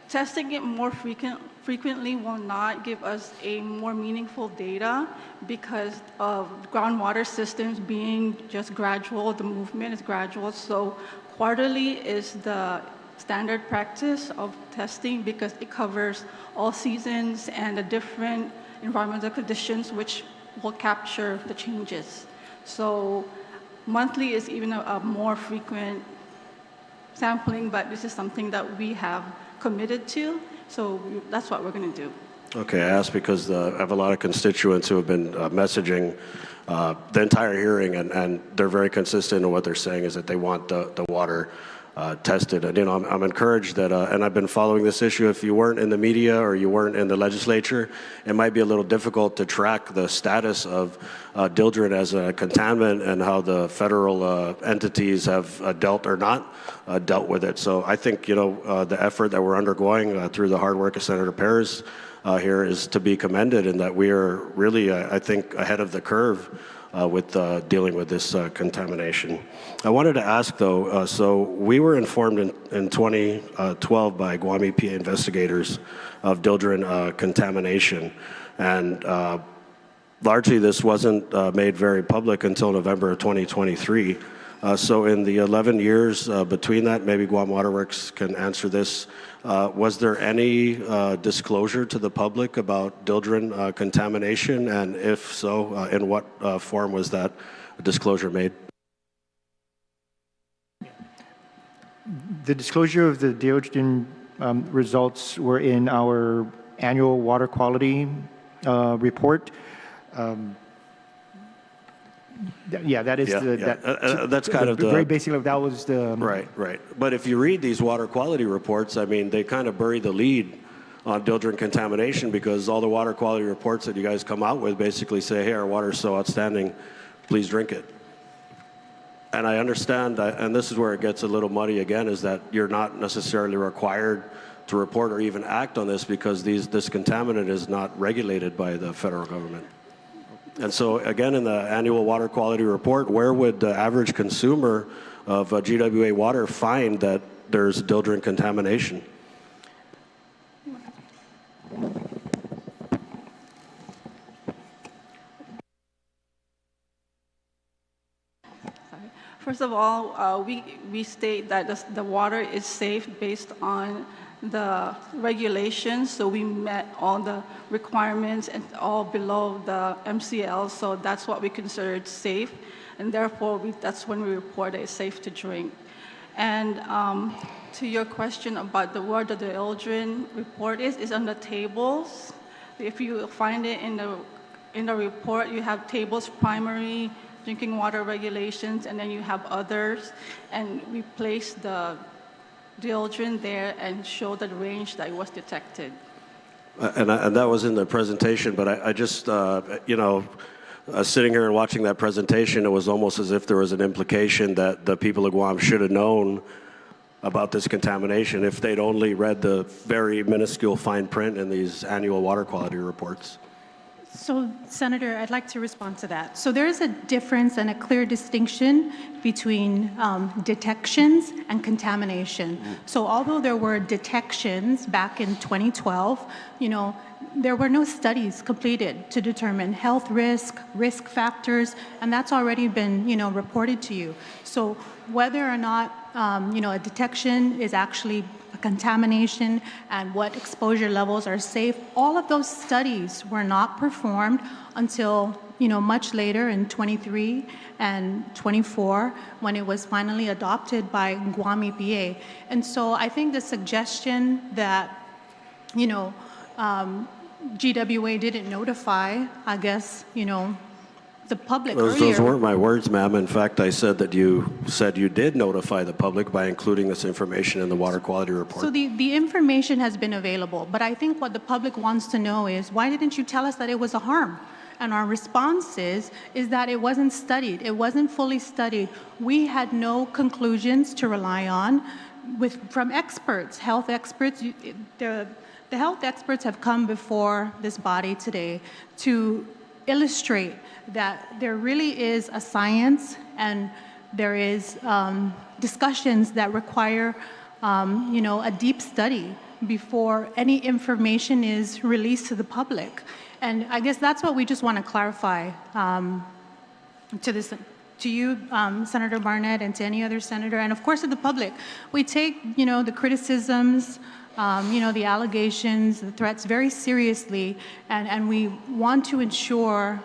Testing it more frequently will not give us a more meaningful data because of groundwater systems being just gradual. The movement is gradual. So quarterly is the standard practice of testing because it covers all seasons and the different environmental conditions which will capture the changes. So monthly is even a more frequent sampling, but this is something that we have committed to, so that's what we're going to do. Okay, I asked because I have a lot of constituents who have been messaging the entire hearing, and they're very consistent in what they're saying is that they want the water tested. And I'm encouraged that, and I've been following this issue. If you weren't in the media or you weren't in the legislature, it might be a little difficult to track the status of Dildren as a contaminant and how the federal entities have dealt or not dealt with it. So I think the effort that we're undergoing through the hard work of Senator Perez here is to be commended, in that we are really, I think, ahead of the curve with dealing with this contamination. I wanted to ask, though, so we were informed in 2012 by Guam EPA investigators of Dildren contamination, and largely this wasn't made very public until November of 2023. So in the 11 years between that, maybe Guam Waterworks can answer this, was there any disclosure to the public about Dildren contamination? And if so, in what form was that disclosure made? The disclosure of the Dildren results were in our annual water quality report. Yeah, that is that's kind of the very basic. That was the right. But if you read these water quality reports, I mean, they kind of bury the lead on Dildren contamination, because all the water quality reports that you guys come out with basically say, hey, our water is so outstanding, please drink it. And I understand that, and this is where it gets a little muddy again, is that you're not necessarily required to report or even act on this because this contaminant is not regulated by the federal government. And so again, in the annual water quality report, where would the average consumer of GWA water find that there's dildrin contamination? First of all, we state that the water is safe based on the regulations, so we met all the requirements and all below the MCL, so that's what we considered safe, and therefore that's when we report it safe to drink. And to your question about where the dildrin report is on the tables. If you find it in the report, you have tables, primary drinking water regulations, and then you have others, and we place the dildrin there and show the range that it was detected. And that was in the presentation, but I just, sitting here and watching that presentation, it was almost as if there was an implication that the people of Guam should have known about this contamination if they'd only read the very minuscule fine print in these annual water quality reports. So, Senator, I'd like to respond to that. So there is a difference and a clear distinction between detections and contamination. So although there were detections back in 2012, there were no studies completed to determine health risk factors, and that's already been, reported to you. So whether or not, a detection is actually a contamination and what exposure levels are safe, all of those studies were not performed until, much later in 23 and 24 when it was finally adopted by Guam EPA. And so I think the suggestion that, GWA didn't notify, I guess, the public Those weren't my words, ma'am. In fact, I said that you said you did notify the public by including this information in the water quality report. So the information has been available, but I think what the public wants to know is, why didn't you tell us that it was a harm? And our response is that it wasn't studied. It wasn't fully studied. We had no conclusions to rely on from experts, health experts. The health experts have come before this body today to illustrate that there really is a science and there is discussions that require, a deep study before any information is released to the public. And I guess that's what we just want to clarify to you, Senator Barnett, and to any other senator, and of course to the public. We take, the criticisms, the allegations, the threats very seriously, and we want to ensure,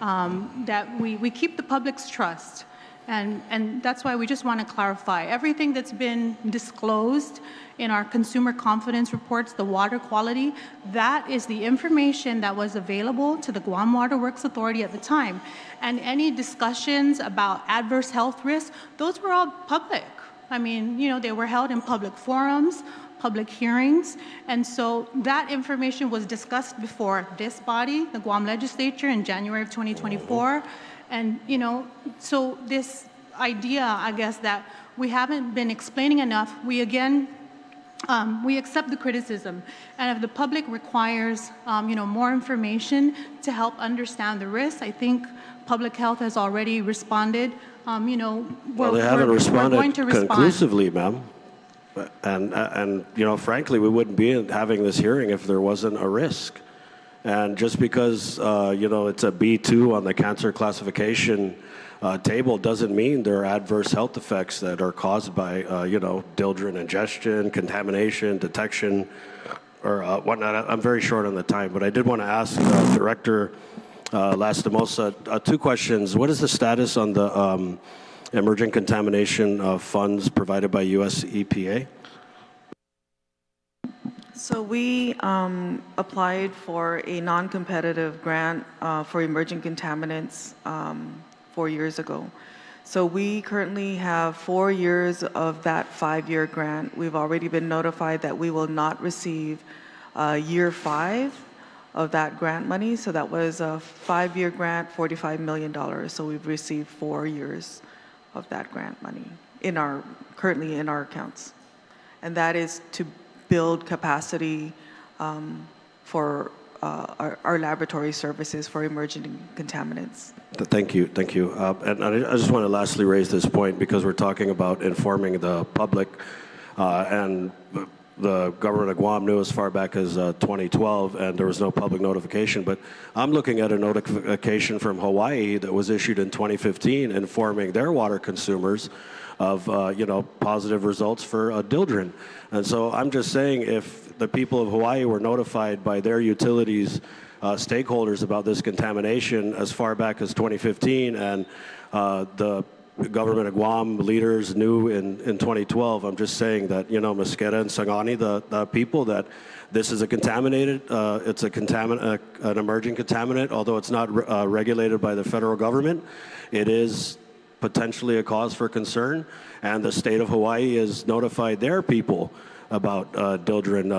that we keep the public's trust. And that's why we just want to clarify. Everything that's been disclosed in our consumer confidence reports, the water quality, that is the information that was available to the Guam Water Works Authority at the time. And any discussions about adverse health risks, those were all public. I mean, they were held in public forums, public hearings, and so that information was discussed before this body, the Guam Legislature, in January of 2024. And, so this idea, I guess, that we haven't been explaining enough, we accept the criticism. And if the public requires, more information to help understand the risks, I think public health has already responded. Well, they haven't responded conclusively, ma'am. And frankly, we wouldn't be having this hearing if there wasn't a risk. And just because, it's a B2 on the cancer classification table doesn't mean there are adverse health effects that are caused by, dildrin ingestion, contamination, detection, or whatnot. I'm very short on the time, but I did want to ask Director Lastimosa 2 questions. What is the status on the emerging contamination funds provided by U.S. EPA? So we applied for a non-competitive grant for emerging contaminants 4 years ago. So we currently have 4 years of that 5-year grant. We've already been notified that we will not receive year 5 of that grant money. So that was a 5-year grant, $45 million. So we've received 4 years of that grant money currently in our accounts. And that is to build capacity for our laboratory services for emerging contaminants. Thank you, thank you. And I just want to lastly raise this point because we're talking about informing the public, and the government of Guam knew as far back as 2012, and there was no public notification. But I'm looking at a notification from Hawaii that was issued in 2015 informing their water consumers of positive results for dildren. And so I'm just saying, if the people of Hawaii were notified by their utilities stakeholders about this contamination as far back as 2015, and the government of Guam leaders knew in 2012, I'm just saying that, Mosqueda and Sangani, the people, that this is a contaminated, it's an emerging contaminant, although it's not regulated by the federal government. It is potentially a cause for concern, and the state of Hawaii has notified their people about dildren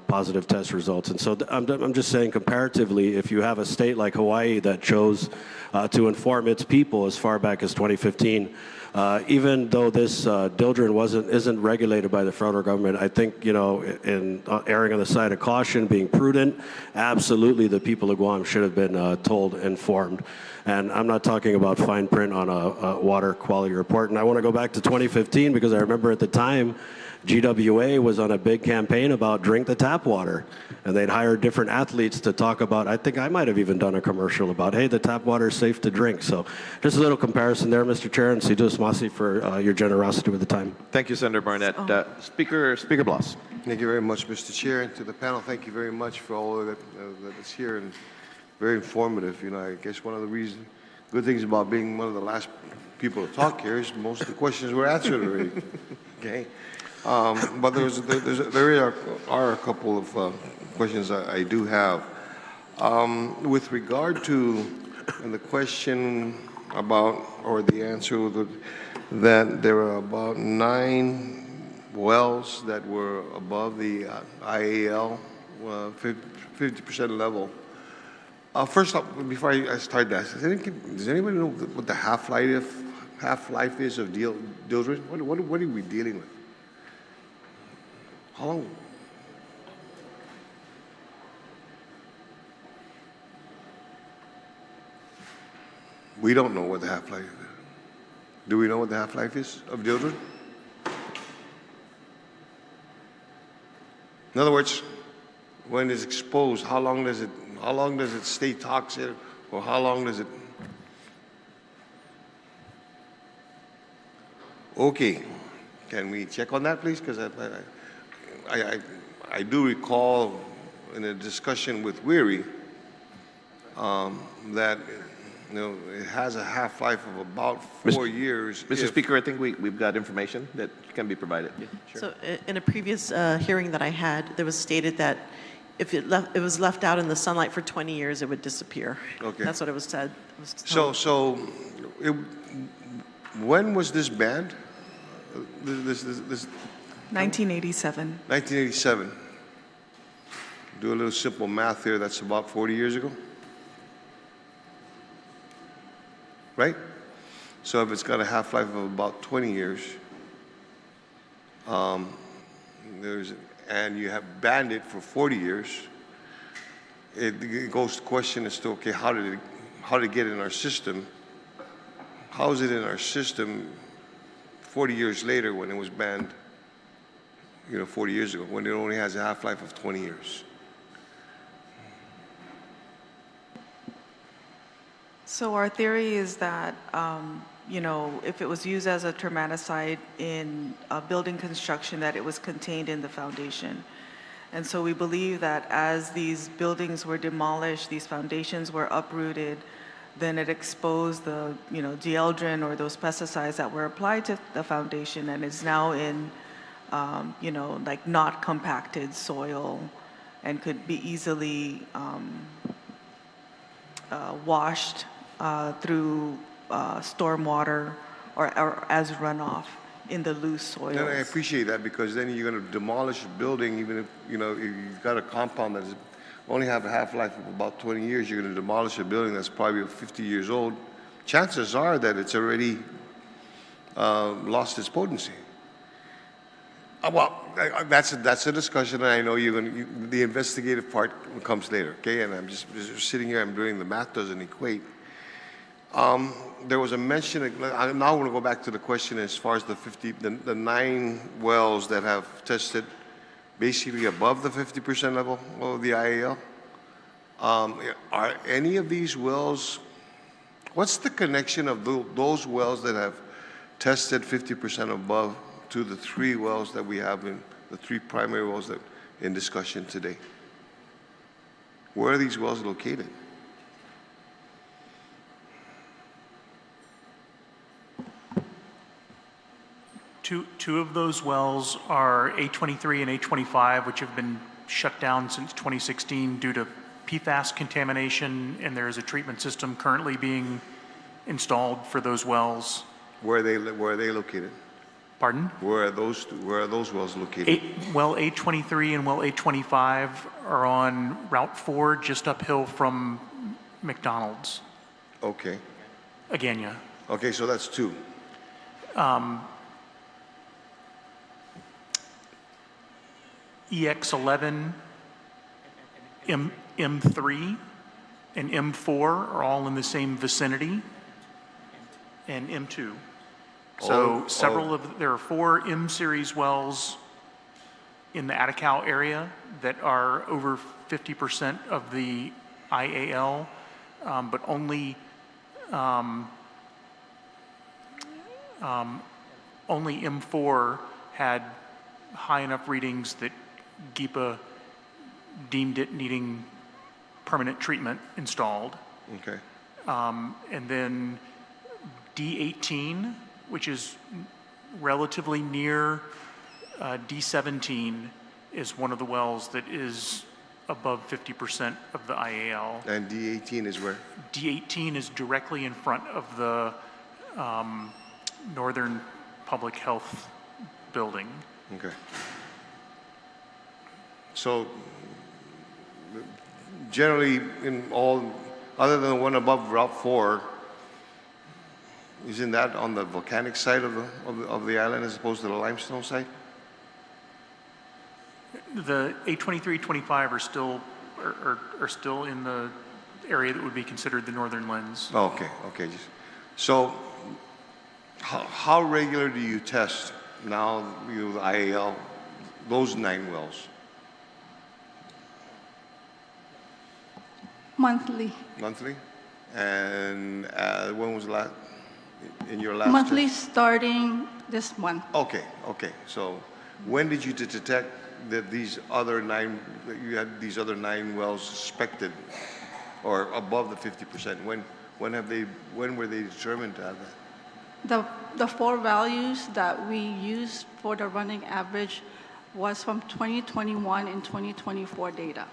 positive test results. And so I'm just saying, comparatively, if you have a state like Hawaii that chose to inform its people as far back as 2015, even though this dildren isn't regulated by the federal government, I think, in erring on the side of caution, being prudent, absolutely the people of Guam should have been told, informed. And I'm not talking about fine print on a water quality report. And I want to go back to 2015 because I remember at the time, GWA was on a big campaign about drink the tap water. And they'd hired different athletes to talk about, I think I might have even done a commercial about, hey, the tap water is safe to drink. So just a little comparison there, Mr. Chair, and Sidus Masi for your generosity with the time. Thank you, Senator Barnett. Speaker Bloss. Thank you very much, Mr. Chair, and to the panel, thank you very much for all of that that's here, and very informative. I guess one of the good things about being one of the last people to talk here is most of the questions were answered already. Okay. But there are a couple of questions I do have. With regard to the question about, or the answer that there are about 9 wells that were above the IAL 50% level. First off, before I start that, does anybody know what the half-life is of dildren? What are we dealing with? How long? We don't know what the half-life is. Do we know what the half-life is of dildren? In other words, when it's exposed, how long does it stay toxic, or how long does it? Okay, can we check on that, please? Because I do recall in a discussion with Weary that it has a half-life of about 4 years. Mr. Speaker, I think we've got information that can be provided. Yeah, sure. So in a previous hearing that I had, there was stated that if it was left out in the sunlight for 20 years, it would disappear. Okay. That's what it was said. When was this banned? 1987. 1987. Do a little simple math here. That's about 40 years ago. Right? So if it's got a half-life of about 20 years, and you have banned it for 40 years, it goes to question as to, okay, how did it get in our system? How is it in our system 40 years later when it was banned, 40 years ago, when it only has a half-life of 20 years? So our theory is that, if it was used as a termaticide in building construction, that it was contained in the foundation. And so we believe that as these buildings were demolished, these foundations were uprooted, then it exposed the, dieldrin or those pesticides that were applied to the foundation, and is now in, not compacted soil, and could be easily washed through stormwater or as runoff in the loose soils. And I appreciate that, because then you're going to demolish a building, even if you've got a compound that is only have a half-life of about 20 years, you're going to demolish a building that's probably 50 years old, chances are that it's already lost its potency. Well, that's a discussion, and I know the investigative part comes later, okay? And I'm just sitting here, I'm doing the math doesn't equate. There was a mention, now I want to go back to the question as far as the 9 wells that have tested basically above the 50% level of the IAL. Are any of these wells, what's the connection of those wells that have tested 50% above to the 3 wells that we have in the 3 primary wells that in discussion today? Where are these wells located? Two of those wells are A23 and A25, which have been shut down since 2016 due to PFAS contamination, and there is a treatment system currently being installed for those wells. Where are they located? Pardon? Where are those wells located? Well A23 and well A25 are on Route 4, just uphill from McDonald's. Okay. Agania. Okay, so that's 2. EX11, M3, and M4 are all in the same vicinity, and M2. So there are 4 M-series wells in the Atacao area that are over 50% of the IAL, but only M4 had high enough readings that GEPA deemed it needing permanent treatment installed. Okay. And then D18, which is relatively near D17, is one of the wells that is above 50% of the IAL. And D18 is where? D18 is directly in front of the Northern Public Health building. Okay. So generally, in all, other than the one above Route 4, isn't that on the volcanic side of the island as opposed to the limestone side? The A23, 25 are still in the area that would be considered the northern lens. Oh, okay, okay. So how regular do you test now, the IAL, those 9 wells? Monthly. Monthly? And when was the last, in your last Monthly test? starting this month. Okay, okay. So when did you detect that these other 9, that you had these other 9 wells suspected or above the 50%? When were they determined to have that? The 4 values that we used for the running average was from 2021 and 2024 data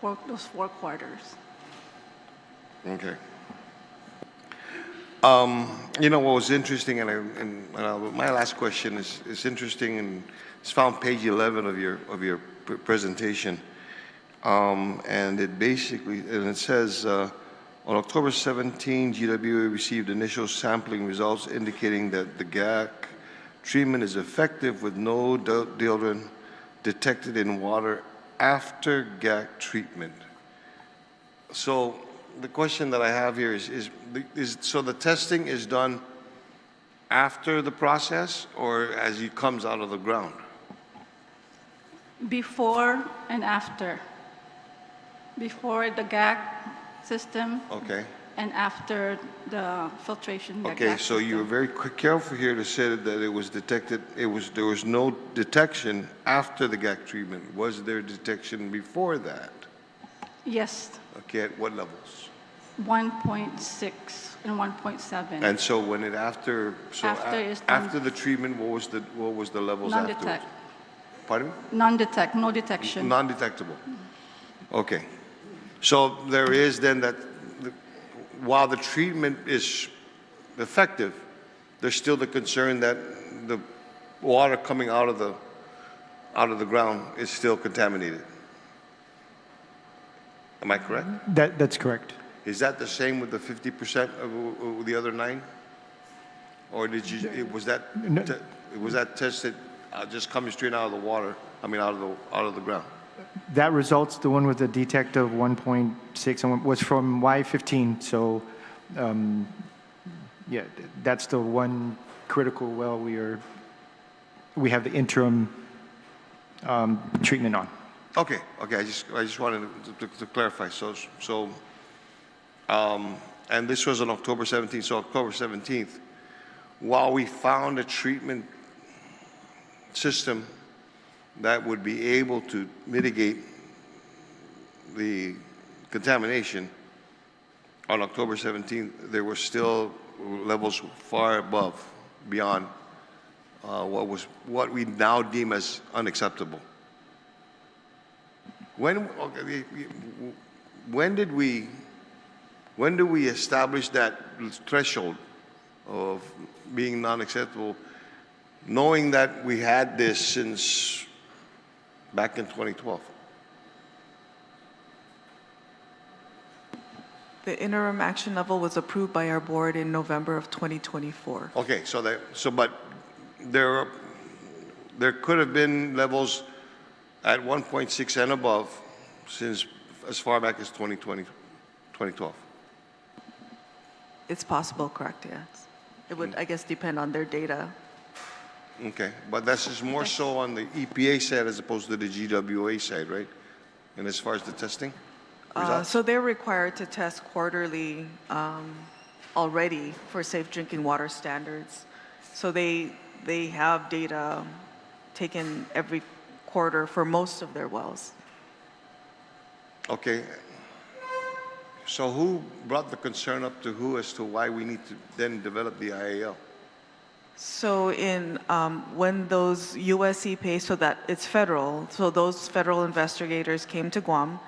for those 4 quarters. Okay. You know what was interesting, my last question is interesting, and it's found page 11 of your presentation, and it says on October 17, GWA received initial sampling results indicating that the GAC treatment is effective with no deodorant detected in water after GAC treatment. So the question that I have here is so the testing is done after the process or as it comes out of the ground? Before and after. Before the GAC system. Okay. And after the filtration. Okay, so you were very careful here to say that it was detected, there was no detection after the GAC treatment. Was there detection before that? Yes. Okay, at what levels? 1.6 and 1.7. And so when it after the treatment, what was the levels afterwards? Non-detect. Pardon me? Non-detect, no detection. Non-detectable. Okay. So there is then that while the treatment is effective, there's still the concern that the water coming out of the ground is still contaminated. Am I correct? That's correct. Is that the same with the 50% of the other 9? Or did you, was that tested just coming straight out of the water, out of the ground? That results, the one with the detect of 1.6 and was from Y15. So, yeah, that's the one critical well we have the interim treatment on. Okay. I just wanted to clarify. And this was on October 17th. So October 17th, while we found a treatment system that would be able to mitigate the contamination, on October 17th, there were still levels far beyond what we now deem as unacceptable. When do we establish that threshold of being non-acceptable, knowing that we had this since back in 2012? The interim action level was approved by our board in November of 2024. Okay, but there could have been levels at 1.6 and above since as far back as 2012. It's possible, correct, yes. It would, I guess, depend on their data. Okay, but that's just more so on the EPA side as opposed to the GWA side, right? And as far as the testing results? So they're required to test quarterly already for safe drinking water standards. So they have data taken every quarter for most of their wells. Okay. So who brought the concern up to who as to why we need to then develop the IAL? So when those US EPA, so that it's federal, so those federal investigators came to Guam,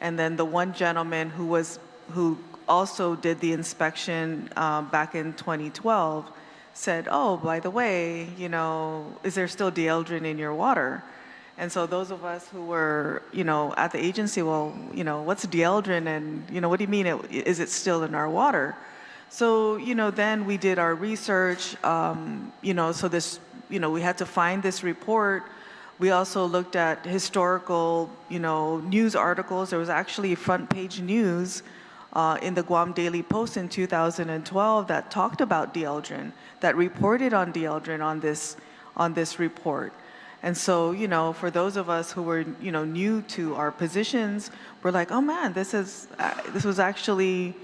and then the one gentleman who also did the inspection back in 2012 said, oh, by the way, is there still dieldrin in your water? And so those of us who were, at the agency, well, what's dieldrin, and, what do you mean, is it still in our water? So, then we did our research, so this, we had to find this report. We also looked at historical, news articles. There was actually front page news in the Guam Daily Post in 2012 that talked about dieldrin, that reported on dieldrin on this report. And so, for those of us who were, new to our positions, we're like, oh man, this was actually,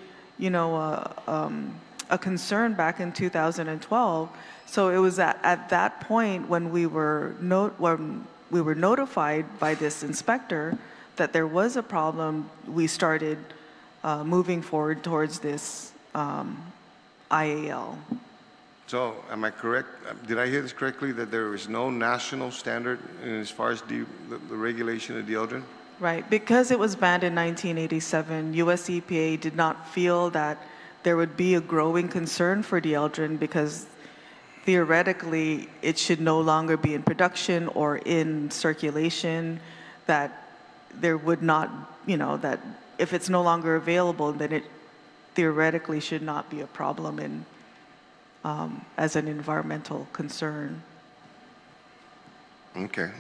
a concern back in 2012. So it was at that point when we were notified by this inspector that there was a problem, we started moving forward towards this IAL. So am I correct? Did I hear this correctly, that there is no national standard as far as the regulation of dieldrin? Right, because it was banned in 1987, US EPA did not feel that there would be a growing concern for dieldrin because theoretically it should no longer be in production or in circulation, that there would not, that if it's no longer available, then it theoretically should not be a problem as an environmental concern. Okay,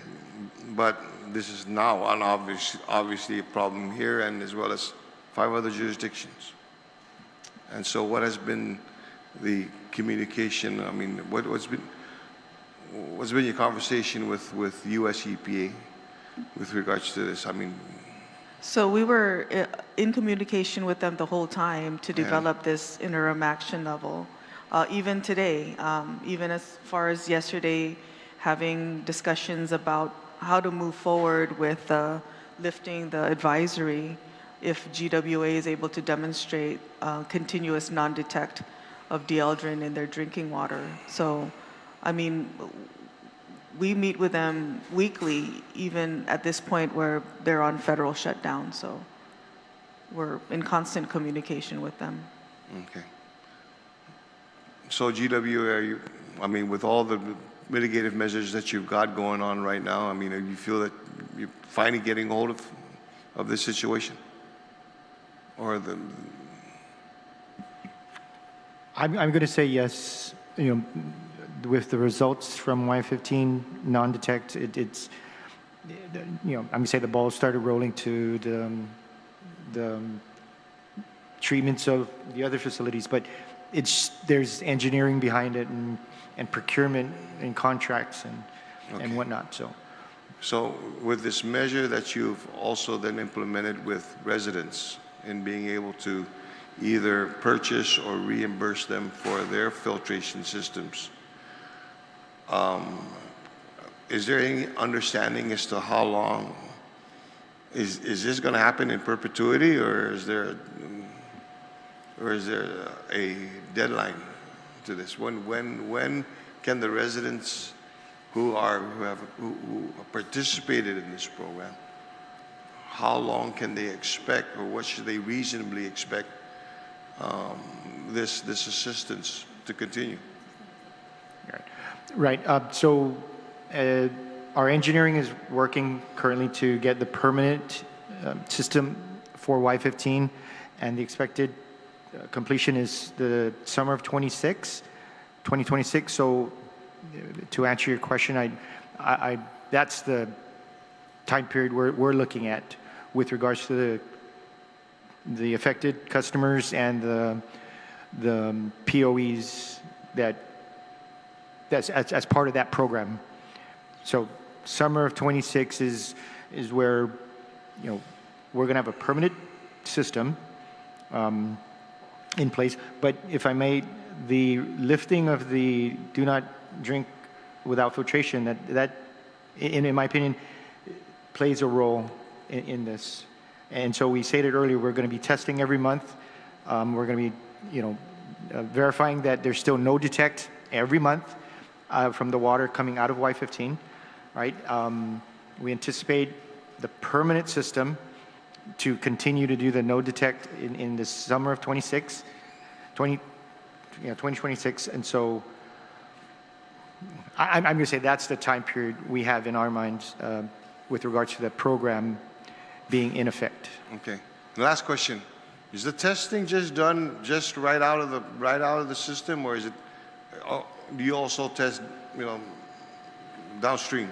but this is now obviously a problem here and as well as 5 other jurisdictions. And so what has been the communication? I mean, what's been your conversation with US EPA with regards to this? I mean, so we were in communication with them the whole time to develop this interim action level. Even today, even as far as yesterday, having discussions about how to move forward with lifting the advisory if GWA is able to demonstrate continuous non-detect of dieldrin in their drinking water. So, I mean, we meet with them weekly, even at this point where they're on federal shutdown. So we're in constant communication with them. Okay. So GWA, with all the mitigative measures that you've got going on right now, you feel that you're finally getting hold of this situation? or the? I'm going to say yes. You know, with the results from Y15 non-detect, it's, you know, I'm going to say the ball started rolling to the treatments of the other facilities, but there's engineering behind it and procurement and contracts and whatnot. So with this measure that you've also then implemented with residents in being able to either purchase or reimburse them for their filtration systems, is there any understanding as to how long is this going to happen in perpetuity, or is there a deadline to this? When can the residents who have participated in this program, how long can they expect, or what should they reasonably expect this assistance to continue? Right. So our engineering is working currently to get the permanent system for Y15, and the expected completion is the summer of 2026. So to answer your question, that's the time period we're looking at with regards to the affected customers and the POEs that's as part of that program. So summer of 26 is where, you know, we're going to have a permanent system in place. But if I may, the lifting of the do not drink without filtration, that in my opinion, plays a role in this. And so we stated earlier, we're going to be testing every month. We're going to be, you know, verifying that there's still no detect every month from the water coming out of Y15, right? We anticipate the permanent system to continue to do the no detect in the summer of 2026. And so I'm going to say that's the time period we have in our minds with regards to the program being in effect. Okay. The last question: is the testing just done right out of the system, or is it? Do you also test, you know, downstream?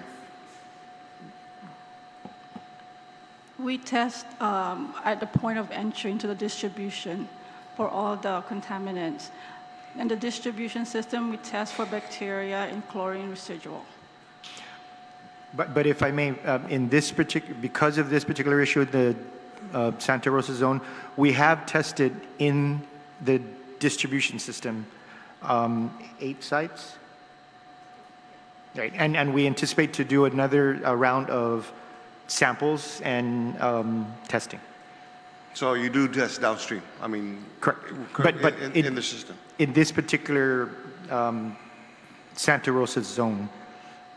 We test at the point of entry into the distribution for all the contaminants. In the distribution system, we test for bacteria and chlorine residual. But if I may, because of this particular issue, the Santa Rosa zone, we have tested in the distribution system 8 sites, right? And we anticipate to do another round of samples and testing. So you do test downstream? I mean, correct. But in the system. In this particular Santa Rosa zone,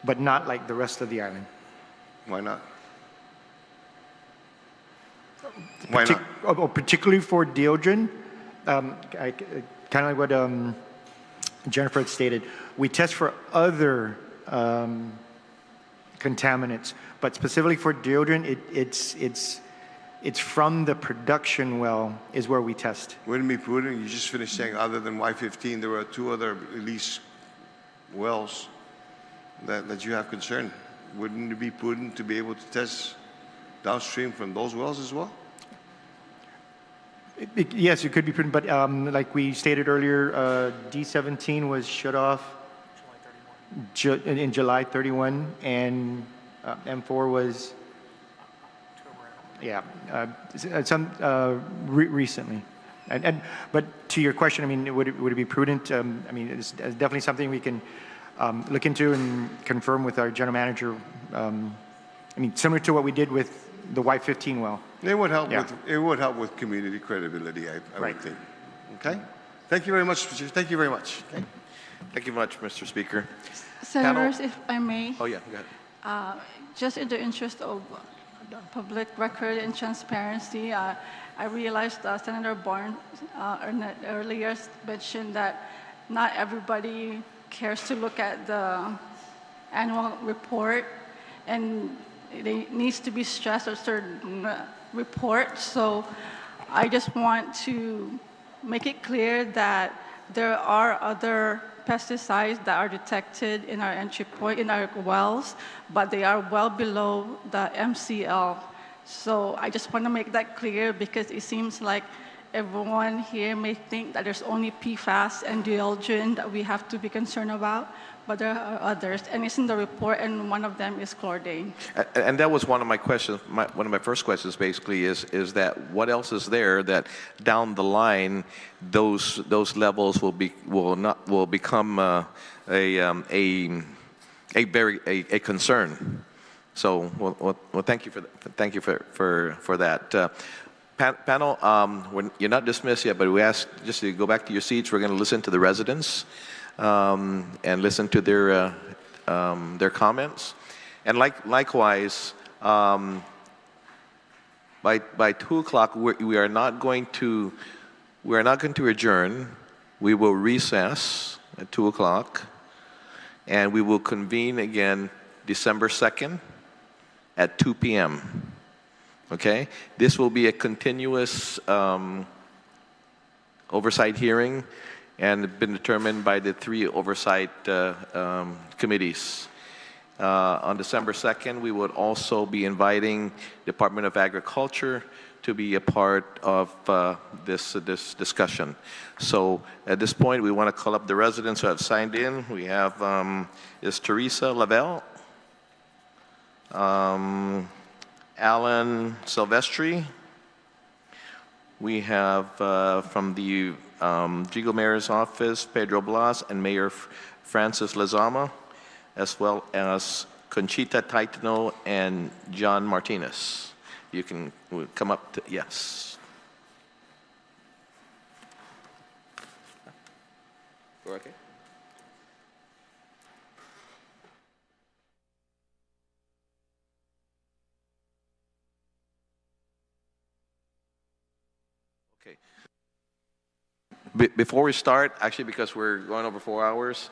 but not like the rest of the island. Why not? Why not? Particularly for deodorant, kind of like what Jennifer had stated, we test for other contaminants, but specifically for deodorant, it's from the production well is where we test. Wouldn't it be prudent? You just finished saying other than Y15, there were 2 other lease wells that you have concern. Wouldn't it be prudent to be able to test downstream from those wells as well? Yes, it could be prudent, but like we stated earlier, D17 was shut off in July 31, and M4 was, recently. But to your question, I mean, would it be prudent? I mean, it's definitely something we can look into and confirm with our general manager. I mean, similar to what we did with the Y15 well. It would help with community credibility, I would think. Okay. Thank you very much. Thank you very much. Okay. Thank you much, Mr. Speaker. Senators, if I may. Oh yeah, go ahead. Just in the interest of public record and transparency, I realized Senator Barnes earlier mentioned that not everybody cares to look at the annual report, and it needs to be stressed a certain report. So I just want to make it clear that there are other pesticides that are detected in our entry point, in our wells, but they are well below the MCL. So I just want to make that clear because it seems like everyone here may think that there's only PFAS and dieldrin that we have to be concerned about, but there are others, and it's in the report, and one of them is chlordane. And that was one of my questions. One of my first questions, basically, is that what else is there that down the line those levels will become a concern. So, well, thank you for that. Panel, you're not dismissed yet, but we ask just to go back to your seats. We're going to listen to the residents and listen to their comments. And likewise, by 2 o'clock, we are not going to adjourn. We will recess at 2 o'clock, and we will convene again December 2nd at 2 p.m. Okay? This will be a continuous oversight hearing and been determined by the 3 oversight committees. On December 2nd, we would also be inviting Department of Agriculture to be a part of this discussion. So at this point, we want to call up the residents who have signed in. We have, is Teresa Lavelle, Alan Silvestri. We have from the Jigo Mayor's Office, Pedro Blas, and Mayor Francis Lezama, as well as Conchita Taitano and John Martinez. You can come up to, yes. We're okay? Okay. Before we start, actually, because we're going over 4 hours,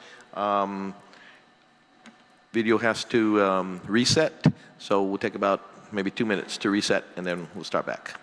video has to reset, so we'll take about maybe 2 minutes to reset, and then we'll start back.